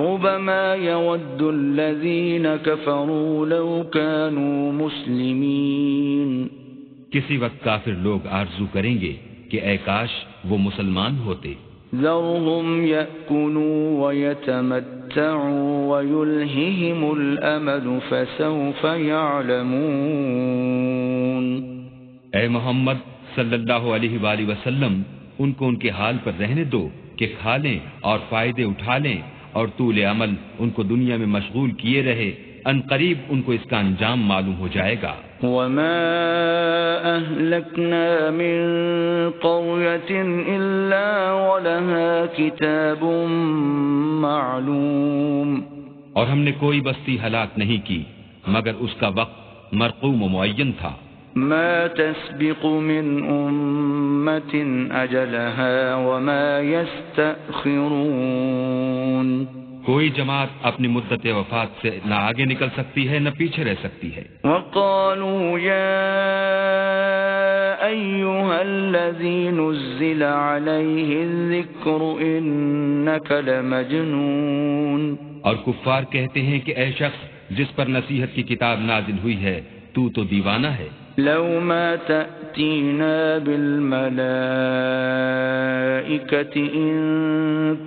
ربما يود الذين كفروا لو كانوا مسلمين. کسی وقت کافر لوگ آرزو کریں گے کہ اے کاش وہ مسلمان ہوتے. ذرهم يأكلوا ويتمتعوا ويلههم الأمل فسوف يعلمون. اے محمد صلی اللہ علیہ وآلہ وسلم ان کو ان کے حال پر رہنے دو کہ کھا لیں اور فائدے اٹھا لیں اور طول عمل ان کو دنیا میں مشغول کیے رہے، ان قریب ان کو اس کا انجام معلوم ہو جائے گا. وما أهلكنا من قرية إلا ولها كتاب معلوم. اور ہم نے کوئی بستی ہلاک نہیں کی مگر اس کا وقت مرقوم و معین تھا. ما تسبق من أمة أجلها وما يستأخرون. کوئی جماعت اپنی مدت وفات سے نہ آگے نکل سکتی ہے نہ پیچھے رہ سکتی ہے. وقالوا يا أيها الذي نزل عليه الذكر إنك لمجنون. اور کفار کہتے ہیں کہ اے شخص جس پر نصیحت کی کتاب نازل ہوئی ہے تو دیوانہ ہے. لو ما تأتينا بالملائكة إن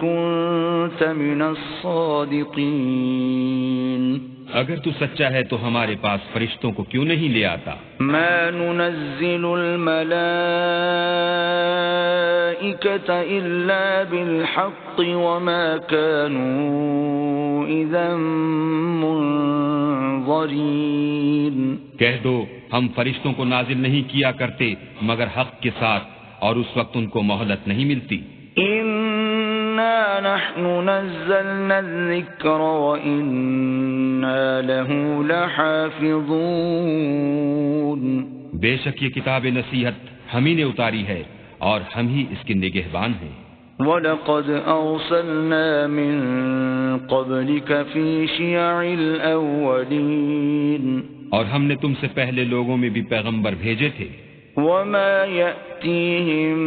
كنت من الصادقين. اگر تو سچا ہے تو ہمارے پاس فرشتوں کو کیوں نہیں لے آتا؟ ما ننزل الملائكة إلا بالحق وما كانوا إذا منظرين. کہہ دو ہم فرشتوں کو نازل نہیں کیا کرتے مگر حق کے ساتھ اور اس وقت ان کو مہلت نہیں ملتی. إنا نحن نزلنا الذكر وإنا له لحافظون. بے شک یہ کتاب نصیحت ہم ہی نے اتاری ہے اور ہم ہی اس کے نگہبان ہیں. وَلَقَدْ أَرْسَلْنَا مِن قَبْلِكَ فِي شِيَعِ الْأَوَّلِينَ. اور ہم نے تم سے پہلے لوگوں میں بھی پیغمبر بھیجے تھے. وَمَا يَأْتِيهِم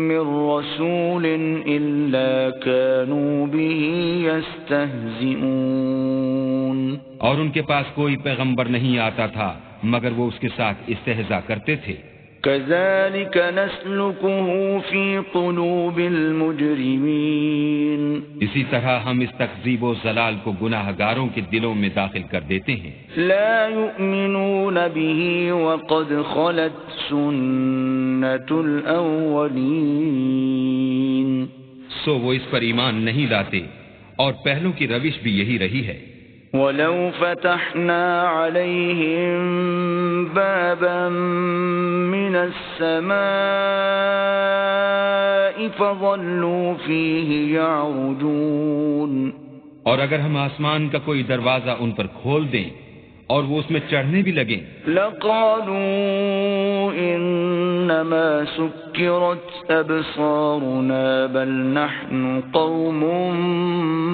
مِّن رَّسُولٍ إِلَّا كَانُوا بِهِ يَسْتَهْزِئُونَ. اور ان کے پاس کوئی پیغمبر نہیں آتا تھا مگر وہ اس کے ساتھ استہزاء کرتے تھے. كَذَلِكَ نَسْلُكُهُ فِي قُلُوبِ الْمُجْرِمِينَ. اسی طرح ہم اس تکذیب و ضلال کو گناہ گاروں کے دلوں میں داخل کر دیتے ہیں. لا يؤمنون به وقد خلت سنة الأولين. سو وہ اس پر ایمان نہیں لاتے اور پہلوں کی روش بھی یہی رہی ہے. وَلَوْ فَتَحْنَا عَلَيْهِمْ بَابًا مِّنَ السَّمَاءِ فَظَلُّوا فِيهِ يَعْرُجُونَ. اور اگر ہم آسمان کا کوئی دروازہ ان پر کھول دیں اور وہ اس میں چڑھنے بھی لگیں لَقَالُوا إِنَّمَا سُكِّرَتْ أَبْصَارُنَا بَلْ نَحْنُ قَوْمٌ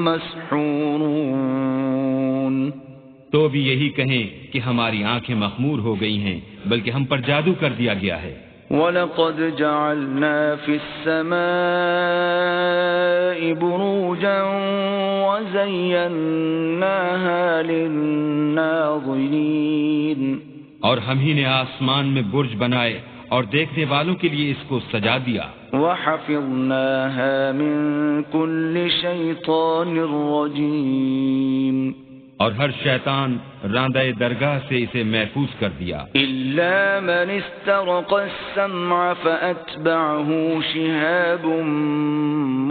مَسْحُورُونَ. تو بھی یہی کہیں کہ ہماری آنکھیں مخمور ہو گئی ہیں بلکہ ہم پر جادو کر دیا گیا ہے. وَلَقَدْ جَعَلْنَا فِي السَّمَاءِ بُرُوجًا وَزَيَّنَّاهَا لِلنَّاظِرِينَ. اور ہم ہی نے آسمان میں برج بنائے اور دیکھنے والوں کے لیے اس کو سجا دیا. وَحَفِظْنَاهَا مِن كُلِّ شَيْطَانٍ رَّجِيمٍ. اور ہر شیطان راندہ درگاہ سے اسے محفوظ کر دیا. إِلَّا مَنِ اسْتَرَقَ السَّمْعَ فَأَتْبَعَهُ شِهَابٌ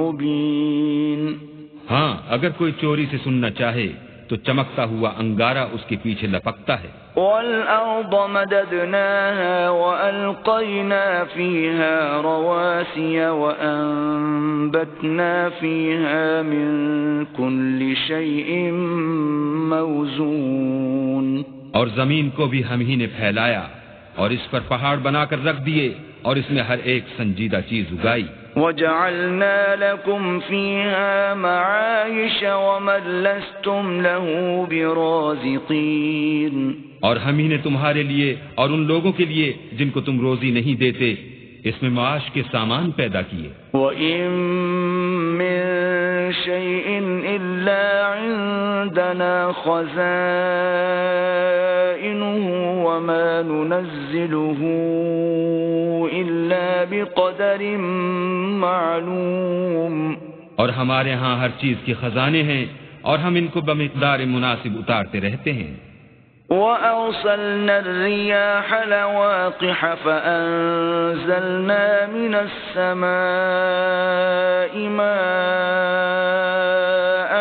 مُّبِينٌ. ہاں اگر کوئی چوری سے سننا چاہے تو چمکتا ہوا انگارہ اس کے پیچھے لپکتا ہے. وَالْأَرْضَ مَدَدْنَاهَا وَأَلْقَيْنَا فِيهَا رَوَاسِيَ وَأَنبَتْنَا فِيهَا مِن كُلِّ شَيْءٍ مَّوْزُونٍ. اور زمین کو بھی ہم ہی نے پھیلایا اور اس پر پہاڑ بنا کر رکھ دیے اور اس میں ہر ایک سنجیدہ چیز اگائی. وَجَعَلْنَا لَكُمْ فِيهَا مَعَايِشَ وَمَن لَّسْتُمْ لَهُ بِرَازِقِينَ. اور ہم ہی نے تمہارے لیے اور ان لوگوں کے لیے جن کو تم روزی نہیں دیتے اس میں معاش کے سامان پیدا کیے. وَإِن مِّن شَيْءٍ إِلَّا عندنا خزائنه وما ننزله إلا بقدر معلوم. اور ہمارے ہاں ہر چیز کے خزانے ہیں اور ہم ان کو بمقدار مناسب اتارتے رہتے ہیں. وَأَرْسَلْنَا الرِّيَاحَ لَوَاقِحَ فَأَنزَلْنَا مِنَ السَّمَاءِ مَاءً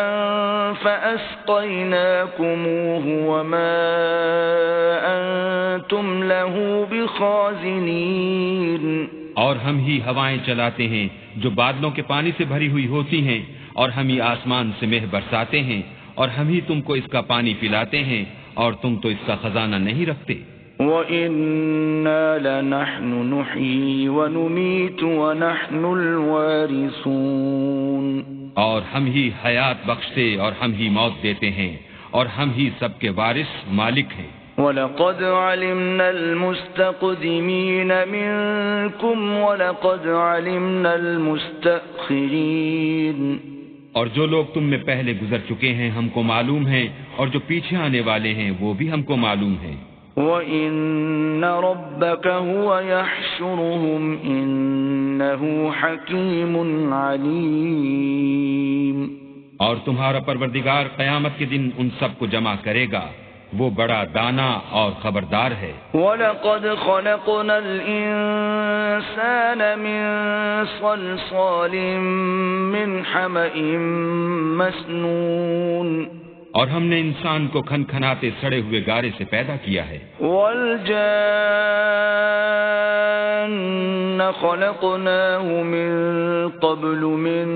فَأَسْقَيْنَاكُمُوهُ وَمَا أَنْتُمْ لَهُ بِخَازِنِينَ. اور ہم ہی ہوائیں چلاتے ہیں جو بادلوں کے پانی سے بھری ہوئی ہوتی ہیں، اور ہم ہی آسمان سے مہ برساتے ہیں، اور ہم ہی تم کو اس کا پانی پلاتے ہیں، اور تم تو اس کا خزانہ نہیں رکھتے. وَإِنَّا لَنَحْنُ نُحْيِي وَنُمِيتُ وَنَحْنُ الْوَارِثُونَ. اور ہم ہی حیات بخشتے اور ہم ہی موت دیتے ہیں، اور ہم ہی سب کے وارث مالک ہیں. وَلَقَدْ عَلِمْنَا الْمُسْتَقْدِمِينَ مِنْكُمْ وَلَقَدْ عَلِمْنَا الْمُسْتَأْخِرِينَ. اور جو لوگ تم میں پہلے گزر چکے ہیں ہم کو معلوم ہیں، اور جو پیچھے آنے والے ہیں وہ بھی ہم کو معلوم ہیں. وَإِنَّ رَبَّكَ هُوَ يَحْشُرُهُمْ إِنَّهُ حَكِيمٌ عَلِيمٌ. اور تمہارا پروردگار قیامت کے دن ان سب کو جمع کرے گا، وہ بڑا دانا اور خبردار ہے. وَلَقَدْ خَلَقْنَا الْإِنسَانَ مِنْ صَلْصَالٍ مِنْ حَمَإٍ مَسْنُونٍ. اور ہم نے انسان کو کھنکھناتے سڑے ہوئے گارے سے پیدا کیا ہے. وَالْجَانَّ خَلَقْنَاهُ مِنْ قَبْلُ مِنْ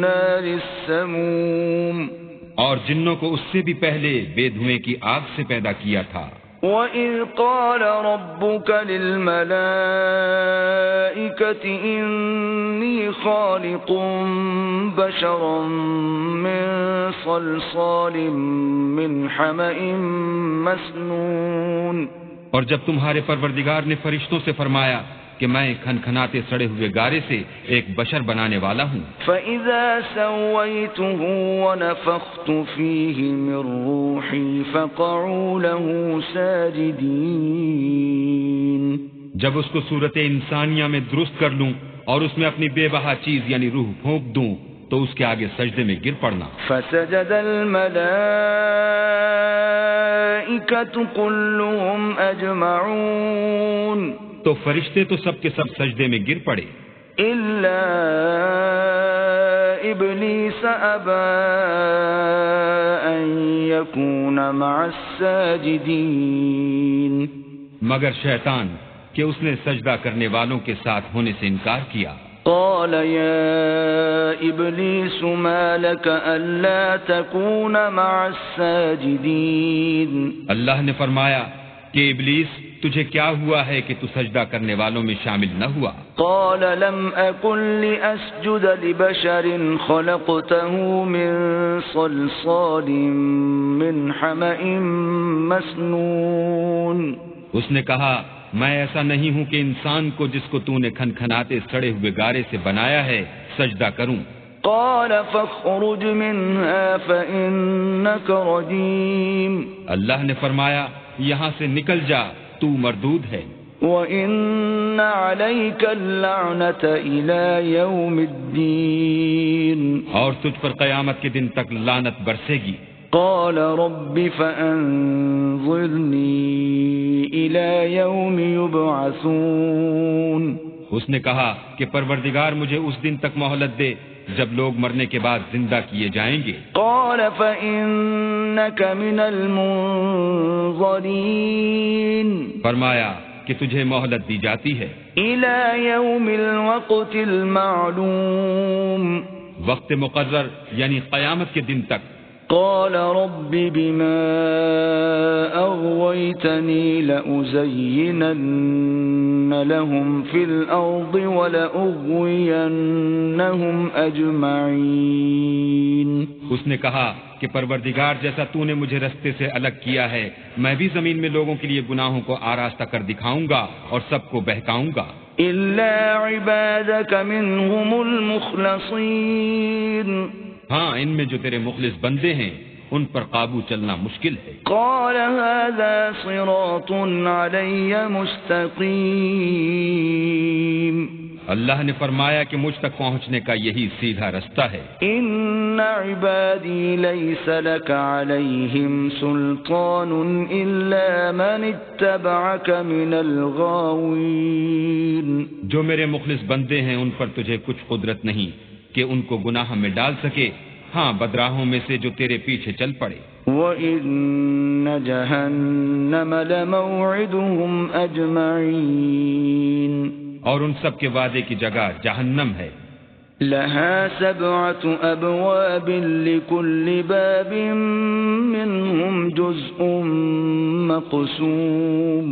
نَارِ السَّمُومِ. اور جنوں کو اس سے بھی پہلے بے دھوئیں کی آگ سے پیدا کیا تھا. وَإِذْ قَالَ رَبُّكَ لِلْمَلَائِكَةِ إِنِّي خَالِقٌ بَشَرًا مِّن صَلْصَالٍ مِّنْ حَمَإٍ مَّسْنُونٍ. اور جب تمہارے پروردگار نے فرشتوں سے فرمایا کہ میں کھنکھناتے سڑے ہوئے گارے سے ایک بشر بنانے والا ہوں. فَإِذَا سَوَّيْتُهُ وَنَفَخْتُ فِيهِ مِنْ رُوحِي فَقَعُوا لَهُ سَاجِدِينَ. جب اس کو صورت انسانیہ میں درست کر لوں اور اس میں اپنی بے بہا چیز یعنی روح پھونک دوں تو اس کے آگے سجدے میں گر پڑنا. فَسَجَدَ الْمَلَائِكَةُ كُلُّهُمْ أَجْمَعُونَ. تو فرشتے تو سب کے سب سجدے میں گر پڑے إِلَّا إِبْلِيسَ أَبَى أَن يَكُونَ مَعَ السَّاجِدِينَ. مگر شیطان کہ اس نے سجدہ کرنے والوں کے ساتھ ہونے سے انکار کیا. قال يا إبليس ما لك ألا تكون مع الساجدين. اللہ نے فرمایا کہ ابلیس تجھے کیا ہوا ہے کہ تو سجدہ کرنے والوں میں شامل نہ ہوا. قال لم أكن لأسجد لبشر خلقته من صلصال من حمأ مسنون. اس نے کہا میں ایسا نہیں ہوں کہ انسان کو جس کو تو نے کھنکھناتے سڑے ہوئے گارے سے بنایا ہے سجدہ کروں. قال فاخرج منها فإنك رجيم. اللہ نے فرمایا یہاں سے نکل جا تو مردود ہے. وَإِنَّ عَلَيْكَ اللَّعْنَةَ إِلَى يَوْمِ الدِّينِ. اور تجھ پر قیامت کے دن تک لعنت برسے گی. قال رب فأنظرني إلى يوم يبعثون. اس نے کہا کہ پروردگار مجھے اس دن تک مہلت دے جب لوگ مرنے کے بعد زندہ کیے جائیں گے. قال فإنك من المنظرين. فرمایا کہ تجھے مہلت دی جاتی ہے إلى يوم الوقت المعلوم. وقت مقرر یعنی قیامت کے دن تک. قال رب بما أغويتني لأزينن لهم في الأرض ولأغوينهم أجمعين. اس نے کہا کہ پروردگار جیسا تو نے مجھے رستے سے الگ کیا ہے میں بھی زمین میں لوگوں کے لیے گناہوں کو آراستہ کر دکھاؤں گا اور سب کو بہکاؤں گا. إلا عبادك منهم المخلصين. ہاں ان میں جو تیرے مخلص بندے ہیں ان پر قابو چلنا مشکل ہے۔ قال هذا صراط علی مستقیم، اللہ نے فرمایا کہ مجھ تک پہنچنے کا یہی سیدھا رستہ ہے۔ ان عبادی لیس لک علیہم سلطان الا من اتبعک من الغاوین، جو میرے مخلص بندے ہیں ان پر تجھے کچھ قدرت نہیں کہ ان کو گناہ میں ڈال سکے، ہاں بدراہوں میں سے جو تیرے پیچھے چل پڑے۔ وَإِنَّ جَهَنَّمَ لَمَوْعِدُهُمْ أَجْمَعِينَ، اور ان سب کے وعدے کی جگہ جہنم ہے۔ لَهَا سَبْعَةُ أَبْوَابٍ لِكُلِّ بَابٍ مِّنْهُمْ جُزْءٌ مَّقْسُومٌ،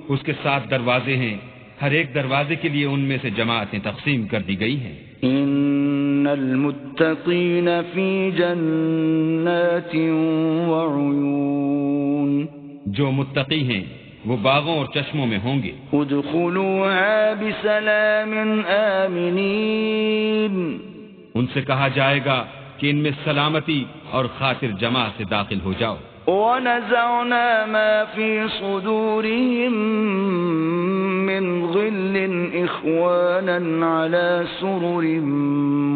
اس کے 7 دروازے ہیں، ہر ایک دروازے کے لیے ان میں سے جماعتیں تقسیم کر دی گئی ہیں۔ ان المتقین فی جنات وعیون، جو متقی ہیں وہ باغوں اور چشموں میں ہوں گے۔ ادخلوها بسلام آمنین، ان سے کہا جائے گا کہ ان میں سلامتی اور خاطر جمع سے داخل ہو جاؤ۔ ونزعنا ما في صدورهم من غل اخوانا على سرر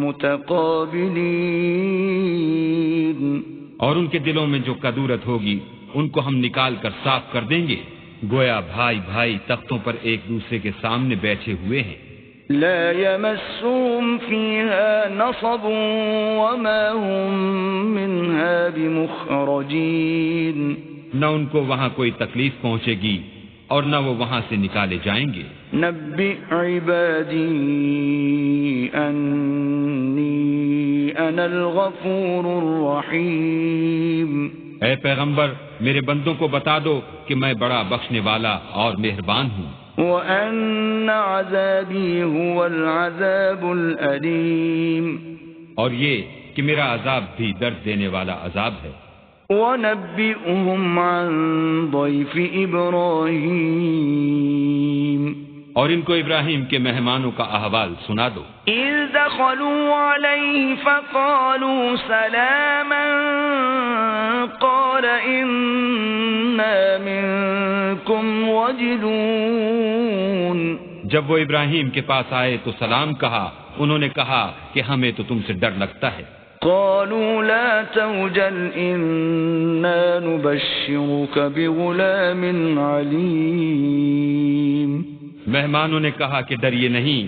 متقابلین، اور ان کے دلوں میں جو کدورت ہوگی ان کو ہم نکال کر صاف کر دیں گے، گویا بھائی بھائی تختوں پر ایک دوسرے کے سامنے بیٹھے ہوئے ہیں۔ لا يمسهم فيها نصب وما هم منها بمخرجين، نہ ان کو وہاں کوئی تکلیف پہنچے گی اور نہ وہ وہاں سے نکالے جائیں گے۔ نبئ عبادی انی انا الغفور الرحیم، اے پیغمبر میرے بندوں کو بتا دو کہ میں بڑا بخشنے والا اور مہربان ہوں، وَأَنَّ عَذَابِي هُوَ الْعَذَابُ الْأَلِيمُ، اور یہ کہ میرا عذاب بھی درد دینے والا عذاب ہے۔ وَنَبِّئْهُمْ عَنْ ضَيْفِ إِبْرَاهِيمَ، اور ان کو ابراہیم کے مہمانوں کا احوال سنا دو۔ إِذْ دَخَلُوا عَلَيْهِ فَقَالُوا سَلَامًا قَالَ إِنَّا مِنكُمْ وَجِلُونَ، جب وہ ابراہیم کے پاس آئے تو سلام کہا، انہوں نے کہا کہ ہمیں تو تم سے ڈر لگتا ہے۔ قالوا لا توجل إنا نبشرك بغلام عليم، مہمانوں نے کہا کہ ڈریے نہیں،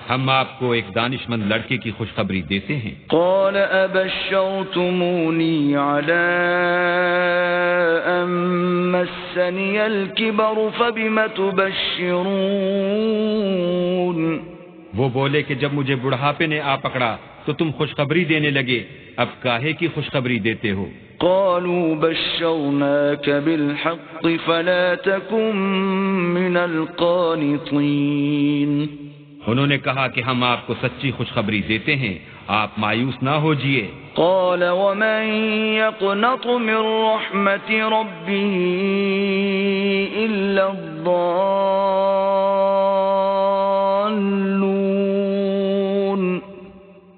ہم آپ کو ایک دانشمند لڑکے کی خوشخبری دیتے ہیں۔ قال أبشرتموني على أن مسني الكبر فبم تبشرون، وہ بولے کہ جب مجھے بڑھاپے نے آ پکڑا تو تم خوشخبری دینے لگے، اب کاہے کی خوشخبری دیتے ہو؟ قالوا بشرناك بالحق فلا تكن من القانطين، انہوں نے کہا کہ ہم آپ کو سچی خوشخبری دیتے ہیں، آپ مایوس نہ ہوجئے۔ قال ومن يقنط من رحمة ربه إلا الضالون،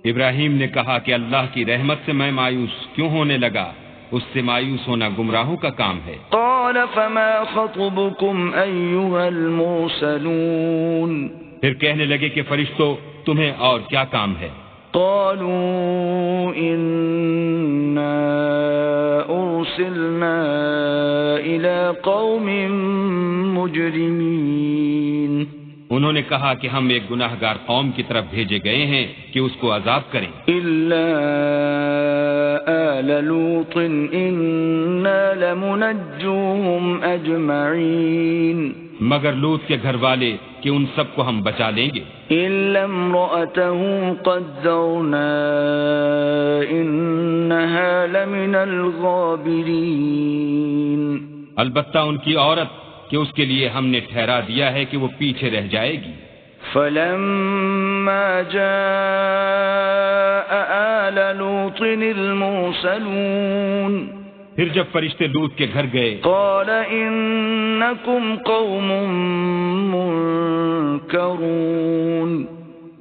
ابراہیم نے کہا کہ اللہ کی رحمت سے میں مایوس کیوں ہونے لگا، اس سے مایوس ہونا گمراہوں کا کام ہے۔ قال فما خطبكم أيها المرسلون، پھر کہنے لگے کہ فرشتوں تمہیں اور کیا کام ہے؟ قالوا إنا أرسلنا إلى قوم مجرمين، انہوں نے کہا کہ ہم ایک گناہ گار قوم کی طرف بھیجے گئے ہیں کہ اس کو عذاب کریں۔ إلا آل لوط إنا لمنجوهم أجمعين، مگر لوط کے گھر والے کہ ان سب کو ہم بچا لیں گے۔ إلا امرأته قدرنا إنها لمن الغابرين، البتہ ان کی عورت کہ اس کے لیے ہم نے ٹھہرا دیا ہے کہ وہ پیچھے رہ جائے گی۔ فلما جاء آل لوط المرسلون، پھر جب فرشتے لوط کے گھر گئے قال إنكم قوم منكرون،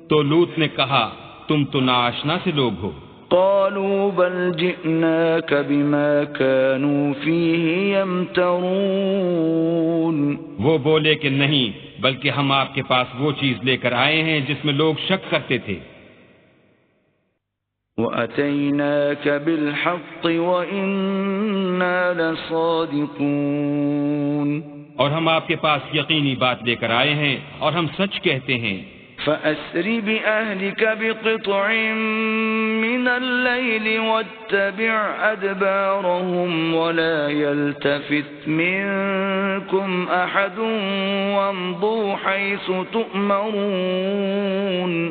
تو لوط نے کہا تم تو ناآشنا سے لوگ ہو۔ قالوا بل جئناك بما كانوا فيه يمترون وہ بولے کہ نہیں، بلکہ ہم آپ کے پاس وہ چیز لے کر آئے ہیں جس میں لوگ شک کرتے تھے۔ وَأَتَيْنَاكَ بِالْحَقِّ وَإِنَّا لَصَادِقُونَ اور ہم آپ کے پاس یقینی بات لے کر آئے ہیں اور ہم سچ کہتے ہیں۔ فَأَسْرِ بِأَهْلِكَ بِقِطْعٍ مِّنَ اللَّيْلِ وَاتَّبِعْ أَدْبَارَهُمْ وَلَا يَلْتَفِتْ مِنكُمْ أَحَدٌ وَامْضُوا حَيْثُ تُؤْمَرُونَ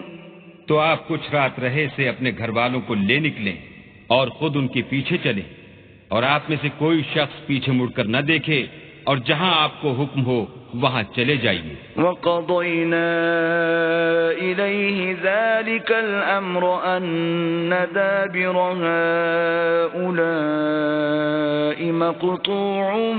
تو آپ کچھ رات رہے سے اپنے گھر والوں کو لے نکلیں اور خود ان کے پیچھے چلیں، اور آپ میں سے کوئی شخص پیچھے مڑ کر نہ دیکھے، اور جہاں آپ کو حکم ہو وہاں چلے جائیے۔ وَقَضَيْنَا إِلَيْهِ ذَلِكَ الْأَمْرَ أَنَّ دَابِرَ هَؤُلَاءِ مَقْطُوعٌ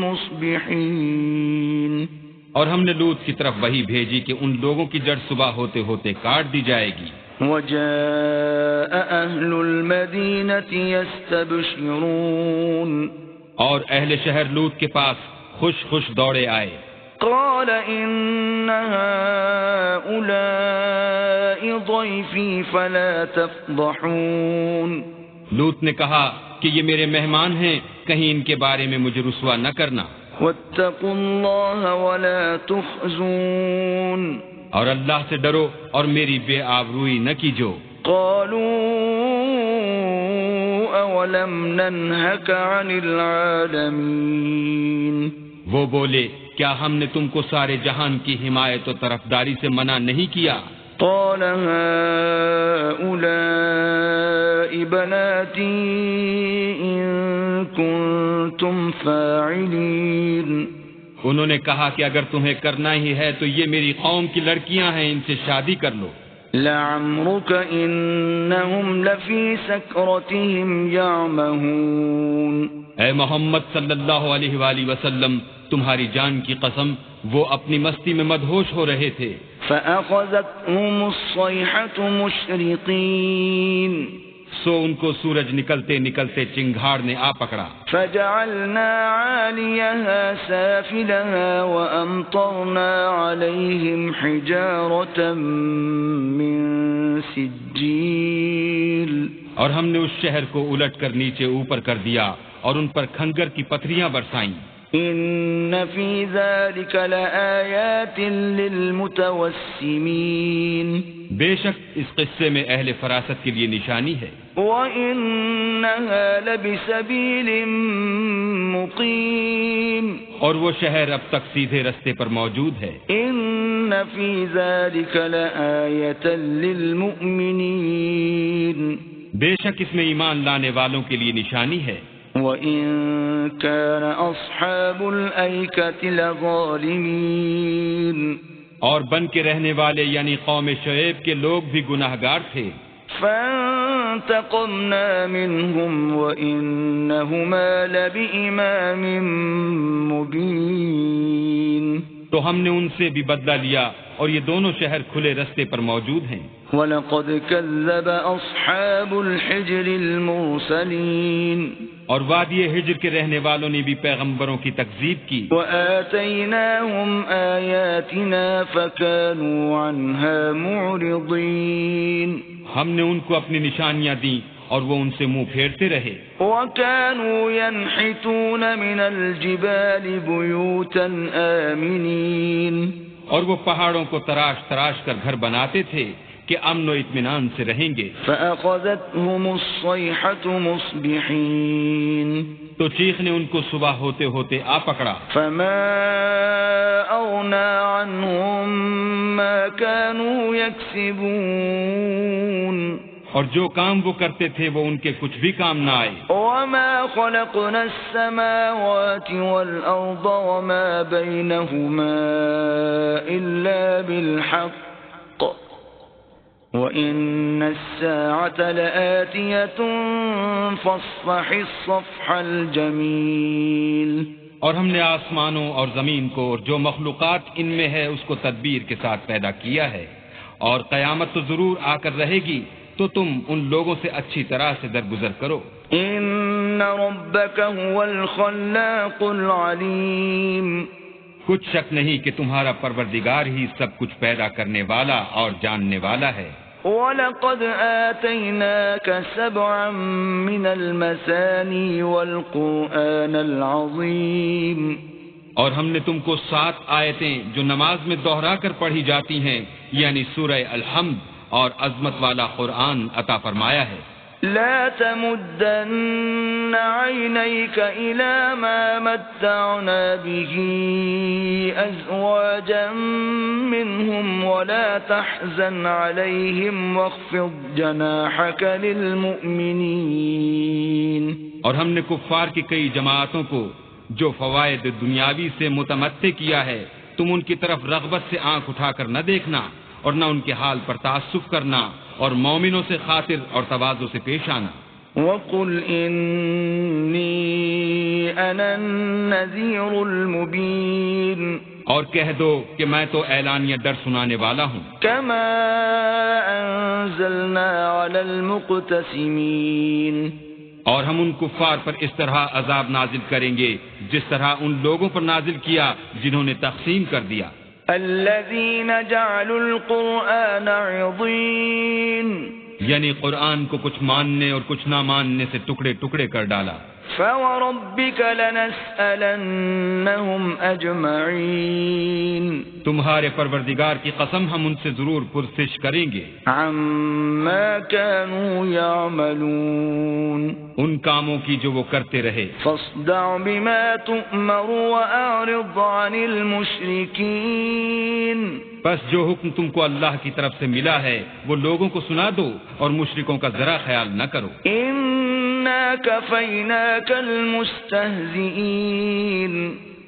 مُصْبِحِينَ اور ہم نے لوط کی طرف وحی بھیجی کہ ان لوگوں کی جڑ صبح ہوتے ہوتے کاٹ دی جائے گی۔ وَجَاءَ أَهْلُ الْمَدِينَةِ يَسْتَبْشِرُونَ اور اہل شہر لوط کے پاس خوش خوش دوڑے آئے۔ قال إن هؤلاء ضيفي فلا تفضحون لوط نے کہا کہ یہ میرے مہمان ہیں، کہیں ان کے بارے میں مجھے رسوا نہ کرنا۔ واتقوا الله ولا تخزون اور اللہ سے ڈرو اور میری بے آبروئی نہ کیجو۔ قالوا أولم ننهك عن العالمين وہ بولے کیا ہم نے تم کو سارے جہان کی حمایت و طرفداری سے منع نہیں کیا؟ قال هؤلاء بناتي إن كنتم فاعلين انہوں نے کہا کہ اگر تمہیں کرنا ہی ہے تو یہ میری قوم کی لڑکیاں ہیں، ان سے شادی کر لو۔ لعمرك إنهم لفي سكرتهم يعمهون اے محمد صلی اللہ علیہ وآلہ وسلم، تمہاری جان کی قسم وہ اپنی مستی میں مدہوش ہو رہے تھے۔ فأخذتهم الصيحة مشرقين سو ان کو سورج نکلتے نکلتے چنگھاڑ نے آ پکڑا۔ فجعلنا عاليها سافلها وأمطرنا عليهم حجارة من سجيل اور ہم نے اس شہر کو الٹ کر نیچے اوپر کر دیا اور ان پر کھنگر کی پتھریاں برسائیں۔ إن في ذلك لآيات للمتوسمين بے شک اس قصے میں اہل فراست کے لیے نشانی ہے۔ وَإِنَّهَا لَبِسَبِيلٍ مُقِيمٍ اور وہ شہر اب تک سیدھے رستے پر موجود ہے۔ إِنَّ فِي ذَلِكَ لَآيَةً لِلْمُؤْمِنِينَ بے شک اس میں ایمان لانے والوں کے لیے نشانی ہے۔ وَإِن كَانَ أَصْحَابُ الْأَيْكَةِ لَظَالِمِينَ اور بن کے رہنے والے یعنی قوم شعیب کے لوگ بھی گناہگار تھے۔ فَانْتَقَمْنَا مِنْهُمْ وَإِنَّهُمَا لَبِإِمَامٍ مُبِينٍ تو ہم نے ان سے بھی بدلہ لیا اور یہ دونوں شہر کھلے رستے پر موجود ہیں۔ وَلَقَدْ كَذَّبَ أَصْحَابُ الْحِجْرِ الْمُرْسَلِينَ اور وادی ہجر کے رہنے والوں نے بھی پیغمبروں کی تکذیب کی۔ وَآتَيْنَاهُمْ آيَاتِنَا فَكَانُوا عَنْهَا مُعْرِضِينَ ہم نے ان کو اپنی نشانیاں دیں اور وہ ان سے منہ پھیرتے رہے۔ وَكَانُوا يَنْحِتُونَ مِنَ الْجِبَالِ بُيُوتًا آمِنِينَ اور وہ پہاڑوں کو تراش تراش کر گھر بناتے تھے کہ امن و اطمینان سے رہیں گے۔ فَأَخَذَتْهُمُ الصَّيْحَةُ مُصْبِحِينَ تو چیخ نے ان کو صبح ہوتے ہوتے آ پکڑا۔ فَمَا أَغْنَى عَنْهُمْ مَا كَانُوا يَكْسِبُونَ اور جو کام وہ کرتے تھے وہ ان کے کچھ بھی کام نہ آئے۔ وَمَا خَلَقْنَا السَّمَاوَاتِ وَالْأَرْضَ وَمَا بَيْنَهُمَا إِلَّا بِالْحَقِّ وَإِنَّ السَّاعَةَ لَآتِيَةٌ فَاصْفَحِ الصَّفْحَ الْجَمِيلَ اور ہم نے آسمانوں اور زمین کو اور جو مخلوقات ان میں ہے اس کو تدبیر کے ساتھ پیدا کیا ہے، اور قیامت تو ضرور آ کر رہے گی، تو تم ان لوگوں سے اچھی طرح سے درگزر کرو۔ ان ربک هو الخلاق العلیم، کچھ شک نہیں کہ تمہارا پروردگار ہی سب کچھ پیدا کرنے والا اور جاننے والا ہے۔ وَلَقَدْ آتَيْنَاكَ سَبْعًا مِنَ الْمَثَانِي وَالْقُرْآنَ الْعَظِيمِ، اور ہم نے تم کو 7 آیتیں جو نماز میں دوہرا کر پڑھی جاتی ہیں یعنی سورہ الحمد اور عظمت والا قرآن عطا فرمایا ہے۔ لا تمدن عينيك إلى ما متعنا به أزواجا منهم ولا تحزن عليهم واخفض جناحك للمؤمنين۔ اور ہم نے کفار کی کئی جماعتوں کو جو فوائد دنیاوی سے متمتع کیا ہے تم ان کی طرف رغبت سے آنکھ اٹھا کر نہ دیکھنا اور نہ ان کے حال پر تعصب کرنا اور مومنوں سے خاطر اور تواضع سے پیش آنا۔ وَقُلْ إِنِّي أَنَا النَّذِيرُ الْمُبِينُ، اور کہہ دو کہ میں تو اعلانیہ ڈر سنانے والا ہوں۔ كَمَا أَنزَلْنَا عَلَى الْمُقْتَسِمِينَ، اور ہم ان کفار پر اس طرح عذاب نازل کریں گے جس طرح ان لوگوں پر نازل کیا جنہوں نے تقسیم کر دیا۔ الذين جعلوا القرآن عضين، یعنی قرآن کو کچھ ماننے اور کچھ نہ ماننے سے ٹکڑے ٹکڑے کر ڈالا۔ فوربك لنسألنهم أجمعين، تمہارے پروردگار کی قسم ہم ان سے ضرور پرسش کریں گے عما كانوا يعملون، ان کاموں کی جو وہ کرتے رہے۔ فاصدع بما تؤمر وأعرض عن المشركين، بس جو حکم تم کو اللہ کی طرف سے ملا ہے وہ لوگوں کو سنا دو اور مشرکوں کا ذرا خیال نہ کرو۔ إنا كفيناك المستهزئين،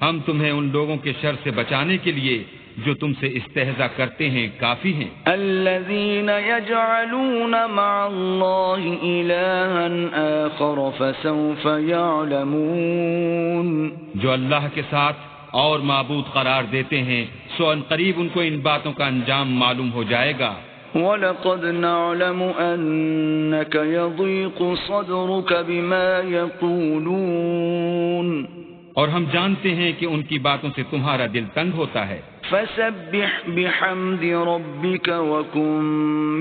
ہم تمہیں ان لوگوں کے شر سے بچانے کے لیے جو تم سے استہزاء کرتے ہیں کافی ہیں۔ الذين يجعلون مع الله إلها آخر فسوف يعلمون، جو اللہ کے ساتھ اور معبود قرار دیتے ہیں سو ان قریب ان کو ان باتوں کا انجام معلوم ہو جائے گا۔ وَلَقَدْ نَعْلَمُ أَنَّكَ يَضِيقُ صَدْرُكَ بِمَا يَقُولُونَ، اور ہم جانتے ہیں کہ ان کی باتوں سے تمہارا دل تنگ ہوتا ہے۔ فَسَبِّحْ بِحَمْدِ رَبِّكَ وَكُن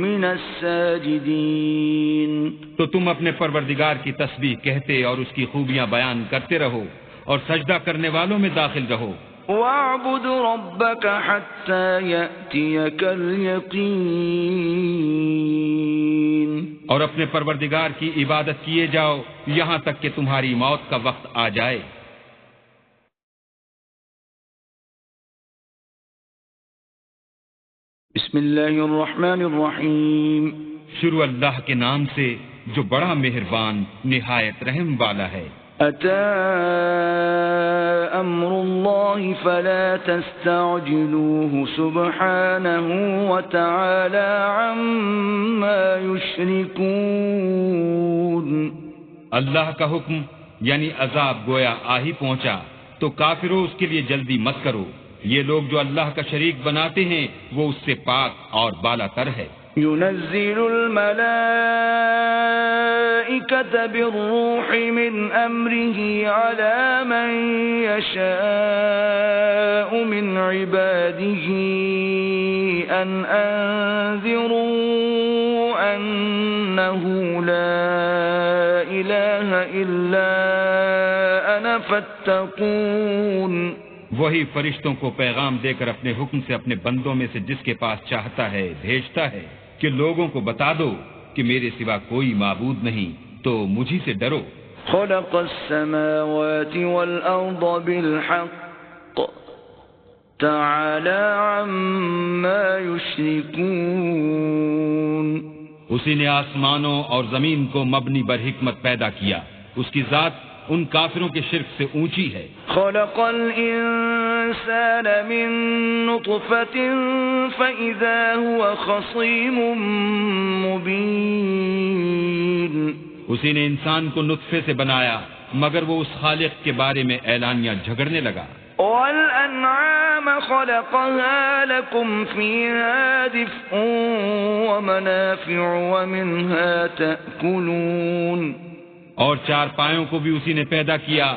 مِّنَ السَّاجِدِينَ، تو تم اپنے پروردگار کی تسبیح کہتے اور اس کی خوبیاں بیان کرتے رہو اور سجدہ کرنے والوں میں داخل رہو۔ وَاعْبُدْ رَبَّكَ حَتَّى يَأْتِيَكَ الْيَقِينُ، اور اپنے پروردگار کی عبادت کیے جاؤ یہاں تک کہ تمہاری موت کا وقت آ جائے۔ بسم اللہ الرحمن الرحیم، شروع اللہ کے نام سے جو بڑا مہربان نہایت رحم والا ہے۔ أتى أمر الله فلا تستعجلوه سبحانه وتعالى عما يشركون، اللہ کا حکم یعنی عذاب گویا آ ہی پہنچا تو کافروں اس کے لیے جلدی مت کرو، یہ لوگ جو اللہ کا شریک بناتے ہیں وہ اس سے پاک اور بالا تر ہے۔ ينزل الملائكة بالروح من أمره على من يشاء من عباده أن أنذروا أنه لا إله إلا أنا فاتقون، وہی فرشتوں کو پیغام دے کر اپنے حکم سے اپنے بندوں میں سے جس کے پاس چاہتا ہے بھیجتا ہے کہ لوگوں کو بتا دو کہ میرے سوا کوئی معبود نہیں تو مجھی سے ڈرو۔ خلق السماوات والأرض بالحق تعالى عما يشركون، اسی نے آسمانوں اور زمین کو مبنی بر حکمت پیدا کیا، اس کی ذات ان کافروں کے شرک سے اونچی ہے۔ خلق الانسان من نطفة فإذا هو خصيم مبين، اسی نے انسان کو نطفے سے بنایا مگر وہ اس خالق کے بارے میں اعلانیہ جھگڑنے لگا۔ وَالْأَنْعَامَ خَلَقَهَا لَكُمْ فِيهَا دِفْءٌ وَمَنَافِعُ وَمِنْهَا تَأْكُلُونَ اور چار پایوں کو بھی اسی نے پیدا کیا،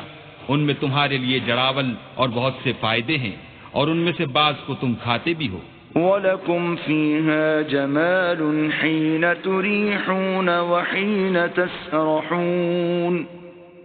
ان میں تمہارے لیے جڑاول اور بہت سے فائدے ہیں، اور ان میں سے بعض کو تم کھاتے بھی ہو۔ وَلَكُمْ فِيهَا جَمَالٌ حِينَ تُرِيحُونَ وَحِينَ تَسْرَحُونَ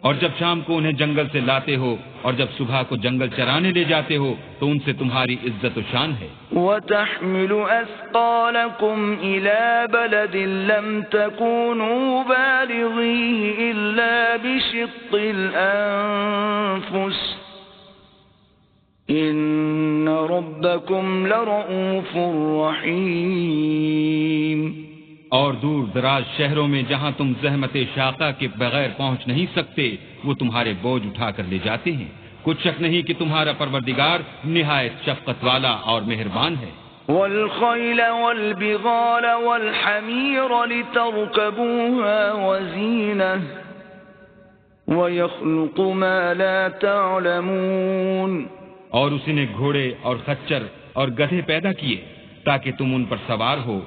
اور جب شام کو انہیں جنگل سے لاتے ہو اور جب صبح کو جنگل چرانے لے جاتے ہو تو ان سے تمہاری عزت و شان ہے۔ وَتَحْمِلُ أَثْقَالَكُمْ إِلَى بَلَدٍ لَمْ تَكُونُوا بَالِغِيهِ إِلَّا بِشِقِّ الْأَنفُسِ إِنَّ رَبَّكُمْ لَرَءُوفٌ رَحِيمٌ۔ اور دور دراز شہروں میں جہاں تم زحمت شاقہ کے بغیر پہنچ نہیں سکتے وہ تمہارے بوجھ اٹھا کر لے جاتے ہیں، کچھ شک نہیں کہ تمہارا پروردگار نہایت شفقت والا اور مہربان ہے۔ وَالْخَيْلَ وَالْبِغَالَ وَالْحَمِيرَ لِتَرْكَبُوهَا وَزِينَةً وَيَخْلُقُ مَا لَا تَعْلَمُونَ اور اسی نے گھوڑے اور خچر اور گدھے پیدا کیے تاکہ تم ان پر سوار ہو،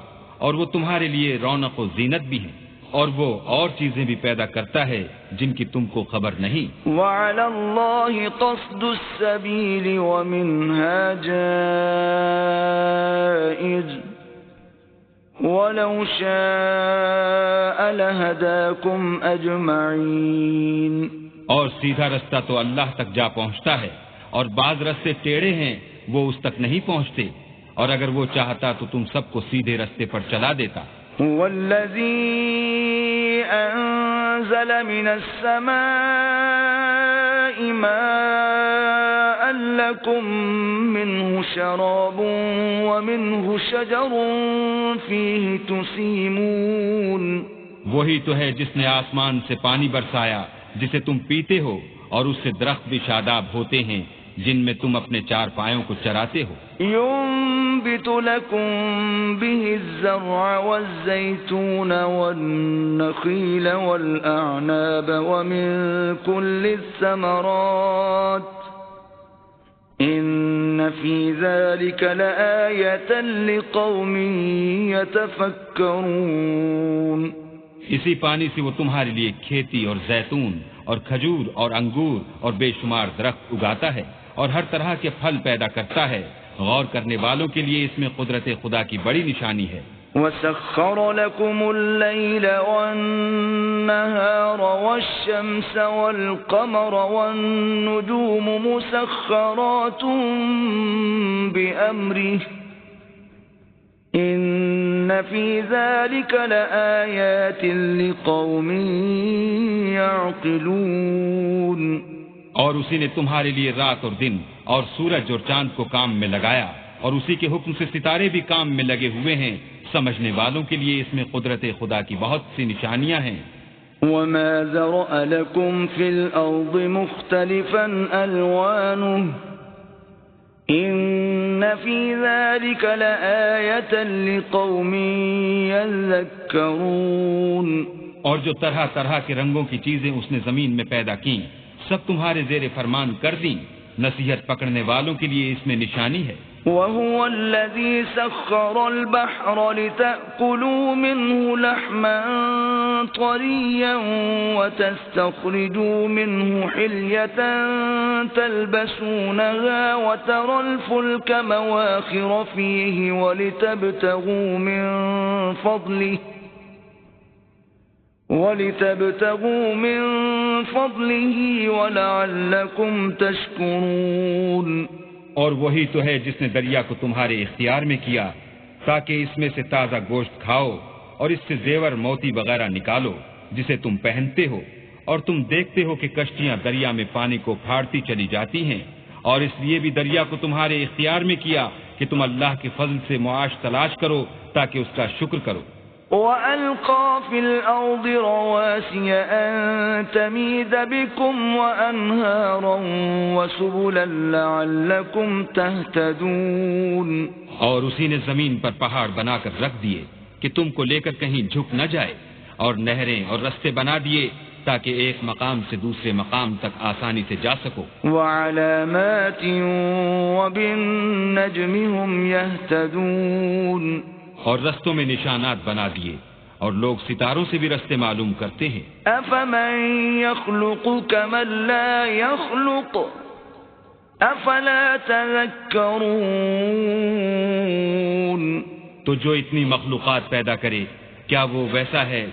اور وہ تمہارے لیے رونق و زینت بھی ہیں، اور وہ اور چیزیں بھی پیدا کرتا ہے جن کی تم کو خبر نہیں۔ وَعَلَى اللَّهِ قَصْدُ السَّبِيلِ وَمِنْهَا جَائِرٌ وَلَوْ شَاءَ لَهَدَاكُمْ أَجْمَعِينَ اور سیدھا رستہ تو اللہ تک جا پہنچتا ہے، اور بعض رستے ٹیڑھے ہیں وہ اس تک نہیں پہنچتے، اور اگر وہ چاہتا تو تم سب کو سیدھے رستے پر چلا دیتا۔ وَالَّذِي أَنزَلَ مِنَ السَّمَاءِ مَاءً لَكُم مِّنْهُ شَرَابٌ وَمِنْهُ شَجَرٌ فِيهِ تُسِيمُونَ وہی تو ہے جس نے آسمان سے پانی برسایا جسے تم پیتے ہو، اور اس سے درخت بھی شاداب ہوتے ہیں جن میں تم اپنے چار پایوں کو چراتے ہو۔ ينبت لكم به الزرع والزيتون والنخيل والأعناب ومن كل الثمرات إن في ذلك لآية لقوم يتفكرون۔ اسی پانی سے وہ تمہارے لیے کھیتی اور زیتون اور کھجور اور انگور اور بے شمار درخت اگاتا ہے اور ہر طرح کے پھل پیدا کرتا ہے، غور کرنے والوں کے لیے اس میں قدرت خدا کی بڑی نشانی ہے۔ وَسَخَّرَ لَكُمُ اللَّيْلَ وَالنَّهَارَ وَالشَّمْسَ وَالْقَمَرَ وَالنُّجُومُ مُسَخَّرَاتٌ بِأَمْرِهِ إِنَّ فِي ذَلِكَ لَآيَاتٍ لِقَوْمٍ يَعْقِلُونَ۔ اور اسی نے تمہارے لیے رات اور دن اور سورج اور چاند کو کام میں لگایا، اور اسی کے حکم سے ستارے بھی کام میں لگے ہوئے ہیں، سمجھنے والوں کے لیے اس میں قدرت خدا کی بہت سی نشانیاں ہیں۔ وَمَا ذَرَأَ لَكُمْ فِي الْأَرْضِ مُخْتَلِفًا أَلْوَانُهُ إِنَّ فِي ذَلِكَ لَآيَةً لِقَوْمٍ يَذَّكَّرُونَ۔ اور جو طرح طرح کے رنگوں کی چیزیں اس نے زمین میں پیدا کی سب تمہارے زیر فرمان کر دیں، نصیحت پکڑنے والوں کے لیے اس میں نشانی ہے۔ وَهُوَ الَّذِي سَخَّرَ الْبَحْرَ لِتَأْكُلُوا مِنْهُ لَحْمًا طَرِيًّا وَتَسْتَخْرِجُوا مِنْهُ حِلْيَةً تَلْبَسُونَهَا وَتَرَى الْفُلْكَ مَوَاخِرَ فِيهِ وَلِتَبْتَغُوا مِنْ فَضْلِهِ وَلَعَلَّكُمْ تَشْكُرُونَ۔ اور وہی تو ہے جس نے دریا کو تمہارے اختیار میں کیا تاکہ اس میں سے تازہ گوشت کھاؤ اور اس سے زیور موتی وغیرہ نکالو جسے تم پہنتے ہو، اور تم دیکھتے ہو کہ کشتیاں دریا میں پانی کو پھاڑتی چلی جاتی ہیں، اور اس لیے بھی دریا کو تمہارے اختیار میں کیا کہ تم اللہ کے فضل سے معاش تلاش کرو تاکہ اس کا شکر کرو۔ وَأَلْقَى فِي الْأَرْضِ رَوَاسِيَ أَن تَمِيدَ بِكُمْ وَأَنْهَارًا وَسُبُلًا لَعَلَّكُمْ تَهْتَدُونَ۔ اور اسی نے زمین پر پہاڑ بنا کر رکھ دیے کہ تم کو لے کر کہیں جھک نہ جائے، اور نہریں اور رستے بنا دیے تاکہ ایک مقام سے دوسرے مقام تک آسانی سے جا سکو. وعلامات وبالنجم هم يهتدون. اور رستوں میں نشانات بنا دیے اور لوگ ستاروں سے بھی رستے معلوم کرتے ہیں. افمن يخلق كمن لا يخلق افلا تذكرون. تو جو اتنی مخلوقات پیدا کرے کیا وہ ویسا ہے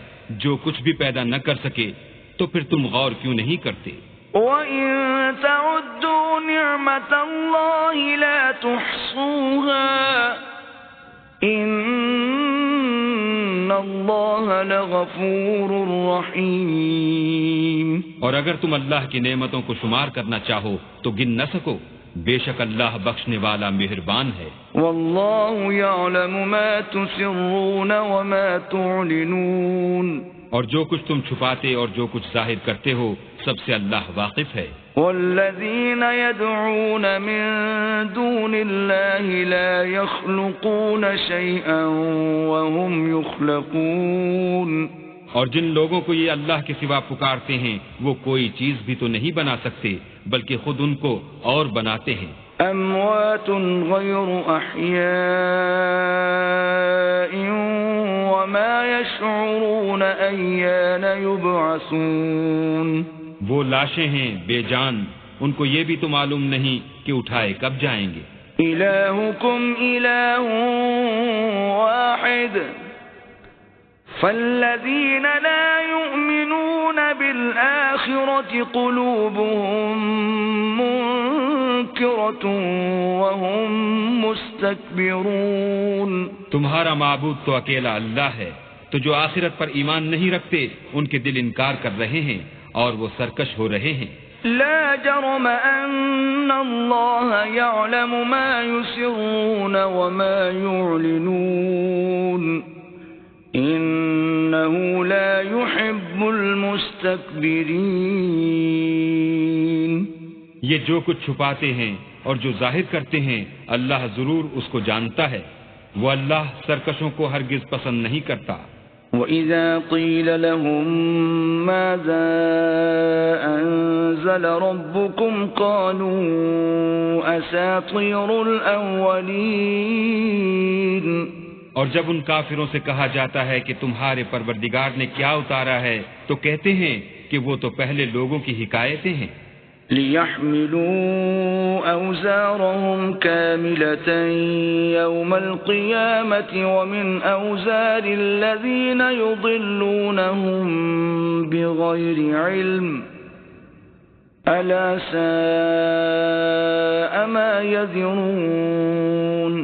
جو کچھ بھی پیدا نہ کر سکے؟ تو پھر تم غور کیوں نہیں کرتے؟ وَإِن تَعُدُّوا نِعْمَةَ اللَّهِ لَا تُحْصُوهَا إِنَّ اللَّهَ لَغَفُورٌ رَّحِيمٌ. اور اگر تم اللہ کی نعمتوں کو شمار کرنا چاہو تو گن نہ سکو، بے شک اللہ بخشنے والا مہربان ہے. وَاللَّهُ يَعْلَمُ مَا تُسِرُّونَ وَمَا تُعْلِنُونَ. اور جو کچھ تم چھپاتے اور جو کچھ ظاہر کرتے ہو سب سے اللہ واقف ہے. وَالَّذِينَ يَدْعُونَ مِن دُونِ اللَّهِ لَا يَخْلُقُونَ شَيْئًا وَهُمْ يُخْلَقُونَ. اور جن لوگوں کو یہ اللہ کے سوا پکارتے ہیں وہ کوئی چیز بھی تو نہیں بنا سکتے بلکہ خود ان کو اور بناتے ہیں. اموات غیر احیاء وما يشعرون ایان یبعثون. وہ لاشیں ہیں بے جان، ان کو یہ بھی تو معلوم نہیں کہ اٹھائے کب جائیں گے. الہکم الہ واحد فالذین لا یؤمنون بالآخرة قلوبهم منکرة وهم مستکبرون. تمہارا معبود تو اکیلا اللہ ہے، تو جو آخرت پر ایمان نہیں رکھتے ان کے دل انکار کر رہے ہیں اور وہ سرکش ہو رہے ہیں. لا جرم ان اللہ یعلم ما یسرون وما یعلنون انه لا يحب المستكبرین. یہ جو کچھ چھپاتے ہیں اور جو ظاہر کرتے ہیں اللہ ضرور اس کو جانتا ہے، وہ اللہ سرکشوں کو ہرگز پسند نہیں کرتا. وَإِذَا قِيلَ لَهُم مَّاذَا أَنزَلَ رَبُّكُمْ قَالُوا أَسَاطِيرُ الْأَوَّلِينَ. اور جب ان کافروں سے کہا جاتا ہے کہ تمہارے پروردگار نے کیا اتارا ہے تو کہتے ہیں کہ وہ تو پہلے لوگوں کی حکایتیں ہیں. لِيَحْمِلُوا أَوْزَارَهُمْ كَامِلَةً يَوْمَ الْقِيَامَةِ وَمِنْ أَوْزَارِ الَّذِينَ يُضِلُّونَهُمْ بِغَيْرِ عِلْمٍ أَلَا سَاءَ مَا يَزِرُونَ.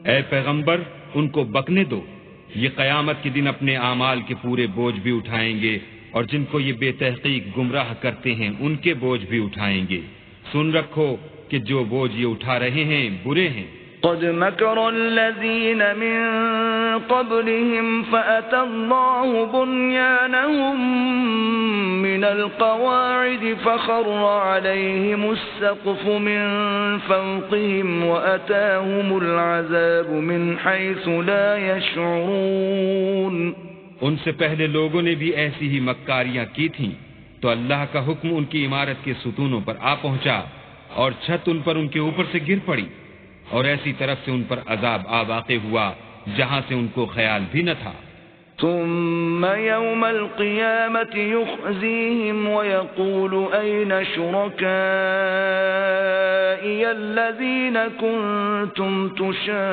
اے پیغمبر ان کو بکنے دو، یہ قیامت کے دن اپنے اعمال کے پورے بوجھ بھی اٹھائیں گے اور جن کو یہ بے تحقیق گمراہ کرتے ہیں ان کے بوجھ بھی اٹھائیں گے. سن رکھو کہ جو بوجھ یہ اٹھا رہے ہیں برے ہیں. قد مكر الذين من قبلهم فأتى الله بنيانهم من القواعد فخر عليهم السقف من فوقهم وأتاهم العذاب من حيث لا يشعرون. ان سے پہلے لوگوں نے بھی ایسی ہی مکاریاں کی تھیں تو اللہ کا حکم ان کی عمارت کے ستونوں پر آ پہنچا اور چھت ان پر ان کے اوپر سے گر پڑی اور ایسی طرف سے ان پر عذاب آ واقع ہوا جہاں سے ان کو خیال بھی نہ تھا. ثم يوم القيامة يخزيهم ويقول أين شركائي الذين كنتم تشاقون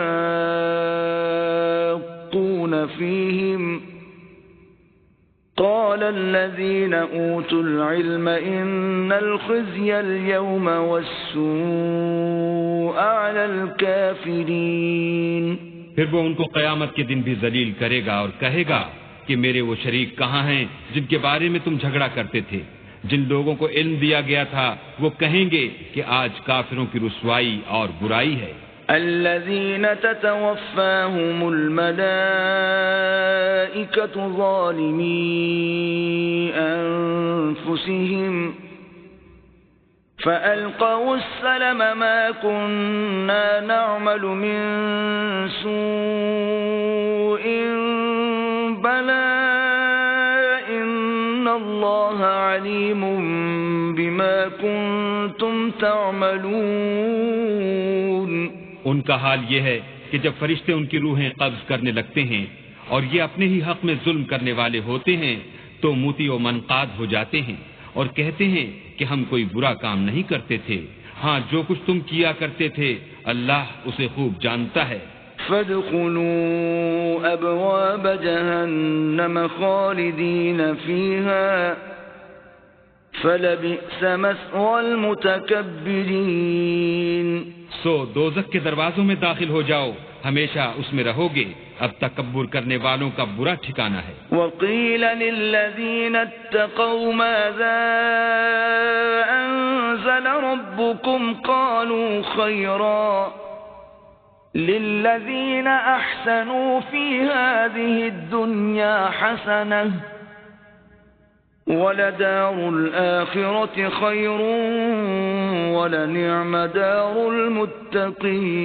فيهم قال الذين أوتوا العلم إن الخزي اليوم والسوء على الكافرين. پھر وہ ان کو قیامت کے دن بھی ذلیل کرے گا اور کہے گا کہ میرے وہ شریک کہاں ہیں جن کے بارے میں تم جھگڑا کرتے تھے. جن لوگوں کو علم دیا گیا تھا وہ کہیں گے کہ آج کافروں کی رسوائی اور برائی ہے. الذين تتوفاهم الملائكة ظالمي أنفسهم فألقوا السلم ما كنا نعمل من سوء بلى إن اللہ علیم بما کنتم تعملون. ان کا حال یہ ہے کہ جب فرشتے ان کی روحیں قبض کرنے لگتے ہیں اور یہ اپنے ہی حق میں ظلم کرنے والے ہوتے ہیں تو موتی و منقاد ہو جاتے ہیں اور کہتے ہیں کہ ہم کوئی برا کام نہیں کرتے تھے. ہاں جو کچھ تم کیا کرتے تھے اللہ اسے خوب جانتا ہے. فادخلوا ابواب جہنم خالدین فیہا فلبئس مثوى المتکبرین. سو دوزخ کے دروازوں میں داخل ہو جاؤ، ہمیشہ اس میں رہو گے، اب تکبر کرنے والوں کا برا ٹھکانہ ہے. وقیل للذین اتقوا ماذا انزل ربکم قالوا خیرا للذین احسنوا فی هذه الدنیا حسنہ وَلَدَارُ الْآخِرَةِ خَيْرٌ وَلَنِعْمَ دَارُ الْمُتَّقِينَ.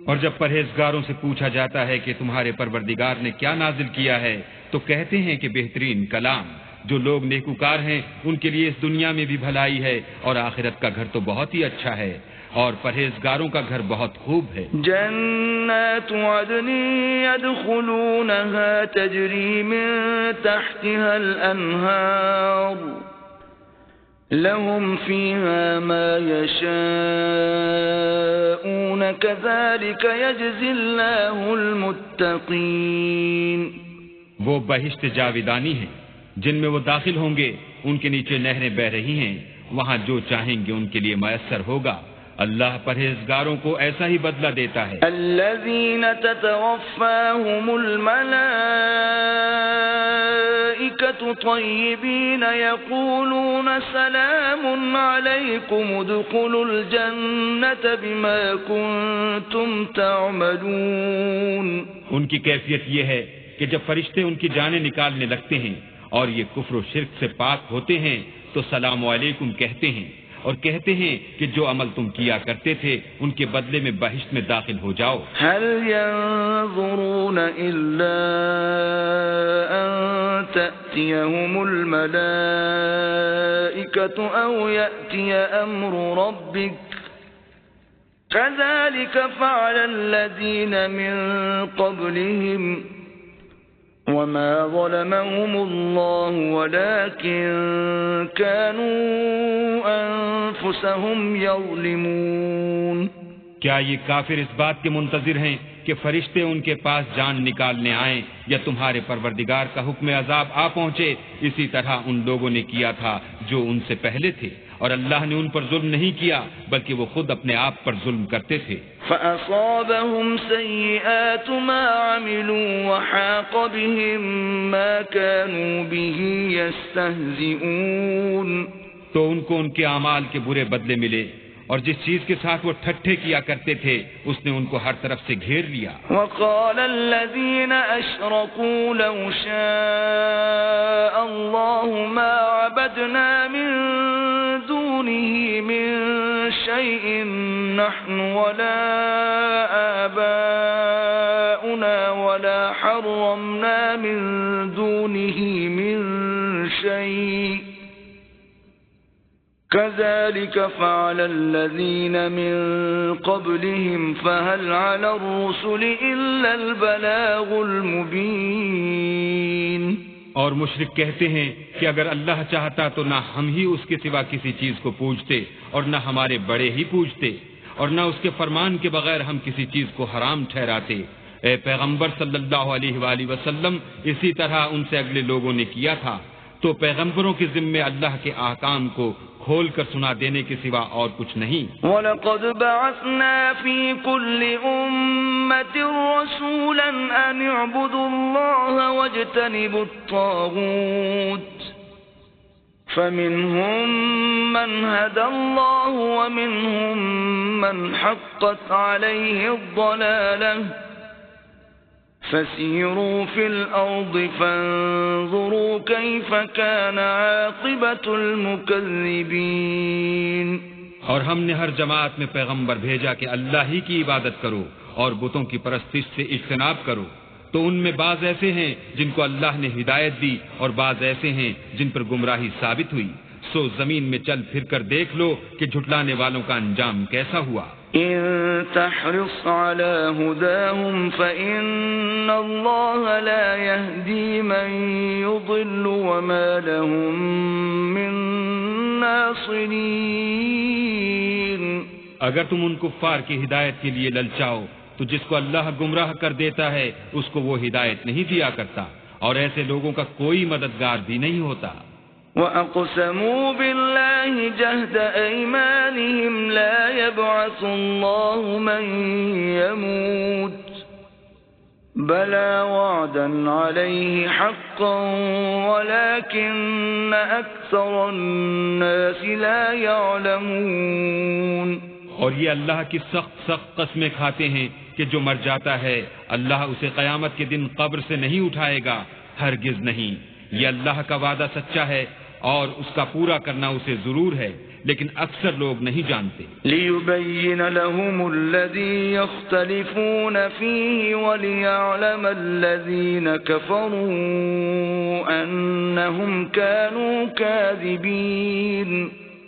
اور جب پرہیزگاروں سے پوچھا جاتا ہے کہ تمہارے پروردگار نے کیا نازل کیا ہے تو کہتے ہیں کہ بہترین کلام. جو لوگ نیکوکار ہیں ان کے لیے اس دنیا میں بھی بھلائی ہے اور آخرت کا گھر تو بہت ہی اچھا ہے اور پرہیزگاروں کا گھر بہت خوب ہے. جنات عدن يدخلونها تجری من تحتها الانہار لهم فيها ما يشاءون كذلك يجزي الله المتقين. وہ بہشت جاویدانی ہیں جن میں وہ داخل ہوں گے، ان کے نیچے نہریں بہ رہی ہیں، وہاں جو چاہیں گے ان کے لیے میسر ہوگا. اللہ پرہیزگاروں کو ایسا ہی بدلہ دیتا ہے. الذین تتوفاہم الملائکۃ طیبین یقولون سلام علیکم ادخلوا الجنۃ بما کنتم تعملون. ان کی کیفیت یہ ہے کہ جب فرشتے ان کی جانیں نکالنے لگتے ہیں اور یہ کفر و شرک سے پاک ہوتے ہیں تو سلام علیکم کہتے ہیں اور کہتے ہیں کہ جو عمل تم کیا کرتے تھے ان کے بدلے میں بہشت میں داخل ہو جاؤ. هل ينظرون الا ان تأتيهم الملائكة او يأتي امر ربك كذلك فعل الذين من قبلهم وما ظلمهم الله ولكن كانوا انفسهم يظلمون. کیا یہ کافر اس بات کے منتظر ہیں کہ فرشتے ان کے پاس جان نکالنے آئیں یا تمہارے پروردگار کا حکم عذاب آ پہنچے؟ اسی طرح ان لوگوں نے کیا تھا جو ان سے پہلے تھے اور اللہ نے ان پر ظلم نہیں کیا بلکہ وہ خود اپنے آپ پر ظلم کرتے تھے. فَأَصَابَهُمْ سَيِّئَاتُ مَا عَمِلُوا وَحَاقَ بِهِمْ مَا كَانُوا بِهِ يَسْتَهْزِئُونَ. تو ان کو ان کے اعمال کے برے بدلے ملے اور جس چیز کے ساتھ وہ ٹھٹھے کیا کرتے تھے اس نے ان کو ہر طرف سے گھیر لیا. وَقَالَ الَّذِينَ أَشْرَكُوا لَوْ شَاءَ اللَّهُ مَا عَبَدْنَا مِن دُونِهِ مِن شَيْءٍ نَحْنُ وَلَا آبَاؤُنَا وَلَا حَرَّمْنَا مِن دُونِهِ مِن شَيْءٍ كذلك فعل الذين من قبلهم فهل على الرسل إلا البلاغ المبين. اور مشرک کہتے ہیں کہ اگر اللہ چاہتا تو نہ ہم ہی اس کے سوا کسی چیز کو پوجتے اور نہ ہمارے بڑے ہی پوجتے اور نہ اس کے فرمان کے بغیر ہم کسی چیز کو حرام ٹھہراتے. اے پیغمبر صلی اللہ علیہ وآلہ وسلم اسی طرح ان سے اگلے لوگوں نے کیا تھا تو پیغمبروں کے ذمے اللہ کے احکام کو کھول کر سنا دینے کے سوا اور کچھ نہیں. وَلَقَدْ بَعَثْنَا فِي كُلِّ أُمَّةٍ رَسُولًا أَنِ اعْبُدُوا اللَّهَ وَاجْتَنِبُوا الطَّاغُوتَ فَمِنْهُمْ مَنْ هَدَى اللَّهُ وَمِنْهُمْ مَنْ حَقَّتْ عَلَيْهِ الضَّلَالَةُ فَسِيرُوا فِي الْأَرْضِ فَانظُرُوا كَيْفَ كَانَ عَاقِبَةُ الْمُكَذِّبِينَ. اور ہم نے ہر جماعت میں پیغمبر بھیجا کہ اللہ ہی کی عبادت کرو اور بتوں کی پرستش سے اجتناب کرو تو ان میں بعض ایسے ہیں جن کو اللہ نے ہدایت دی اور بعض ایسے ہیں جن پر گمراہی ثابت ہوئی. سو زمین میں چل پھر کر دیکھ لو کہ جھٹلانے والوں کا انجام کیسا ہوا. إن تحرص على هداهم فإن الله لا يهدي من يضل وما لهم من ناصرين. اگر تم ان کفار کی ہدایت کے لیے للچاؤ تو جس کو اللہ گمراہ کر دیتا ہے اس کو وہ ہدایت نہیں دیا کرتا اور ایسے لوگوں کا کوئی مددگار بھی نہیں ہوتا. وَأَقْسَمُوا بِاللَّهِ جَهْدَ أَيْمَانِهِمْ لَا يَبْعَثُ اللَّهُ مَن يَمُوتُ بَلَى وَعْدًا عَلَيْهِ حَقًّا وَلَكِنَّ أَكْثَرَ النَّاسِ لَا يَعْلَمُونَ. اور یہ اللہ کی سخت قسمیں کھاتے ہیں کہ جو مر جاتا ہے اللہ اسے قیامت کے دن قبر سے نہیں اٹھائے گا، ہرگز نہیں. یہ اللہ کا وعدہ سچا ہے اور اس کا پورا کرنا اسے ضرور ہے، لیکن اکثر لوگ نہیں جانتے. لِيُبَيِّنَ لَهُمُ الَّذِي يَخْتَلِفُونَ فِيهِ وَلِيَعْلَمَ الَّذِينَ كَفَرُوا أَنَّهُمْ كَانُوا كَاذِبِينَ.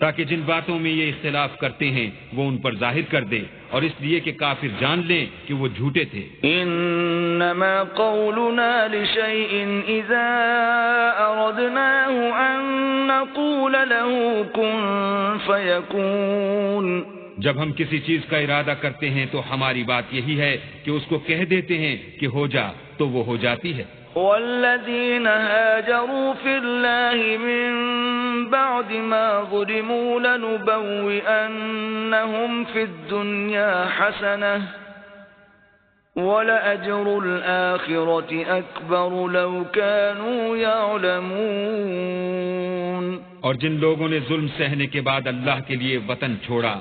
تاکہ جن باتوں میں یہ اختلاف کرتے ہیں وہ ان پر ظاہر کر دے، اور اس لیے کہ کافر جان لیں کہ وہ جھوٹے تھے. انما قولنا لشيء اذا اردناه ان نقول له كن فيكون. جب ہم کسی چیز کا ارادہ کرتے ہیں تو ہماری بات یہی ہے کہ اس کو کہہ دیتے ہیں کہ ہو جا تو وہ ہو جاتی ہے. والذين هاجروا في الله من بعد ما ظلموا لنبوئنهم في الدنيا حسنة ولأجر الآخرة أكبر لو كانوا يعلمون. اور جن لوگوں نے ظلم سہنے کے بعد اللہ کے لیے وطن چھوڑا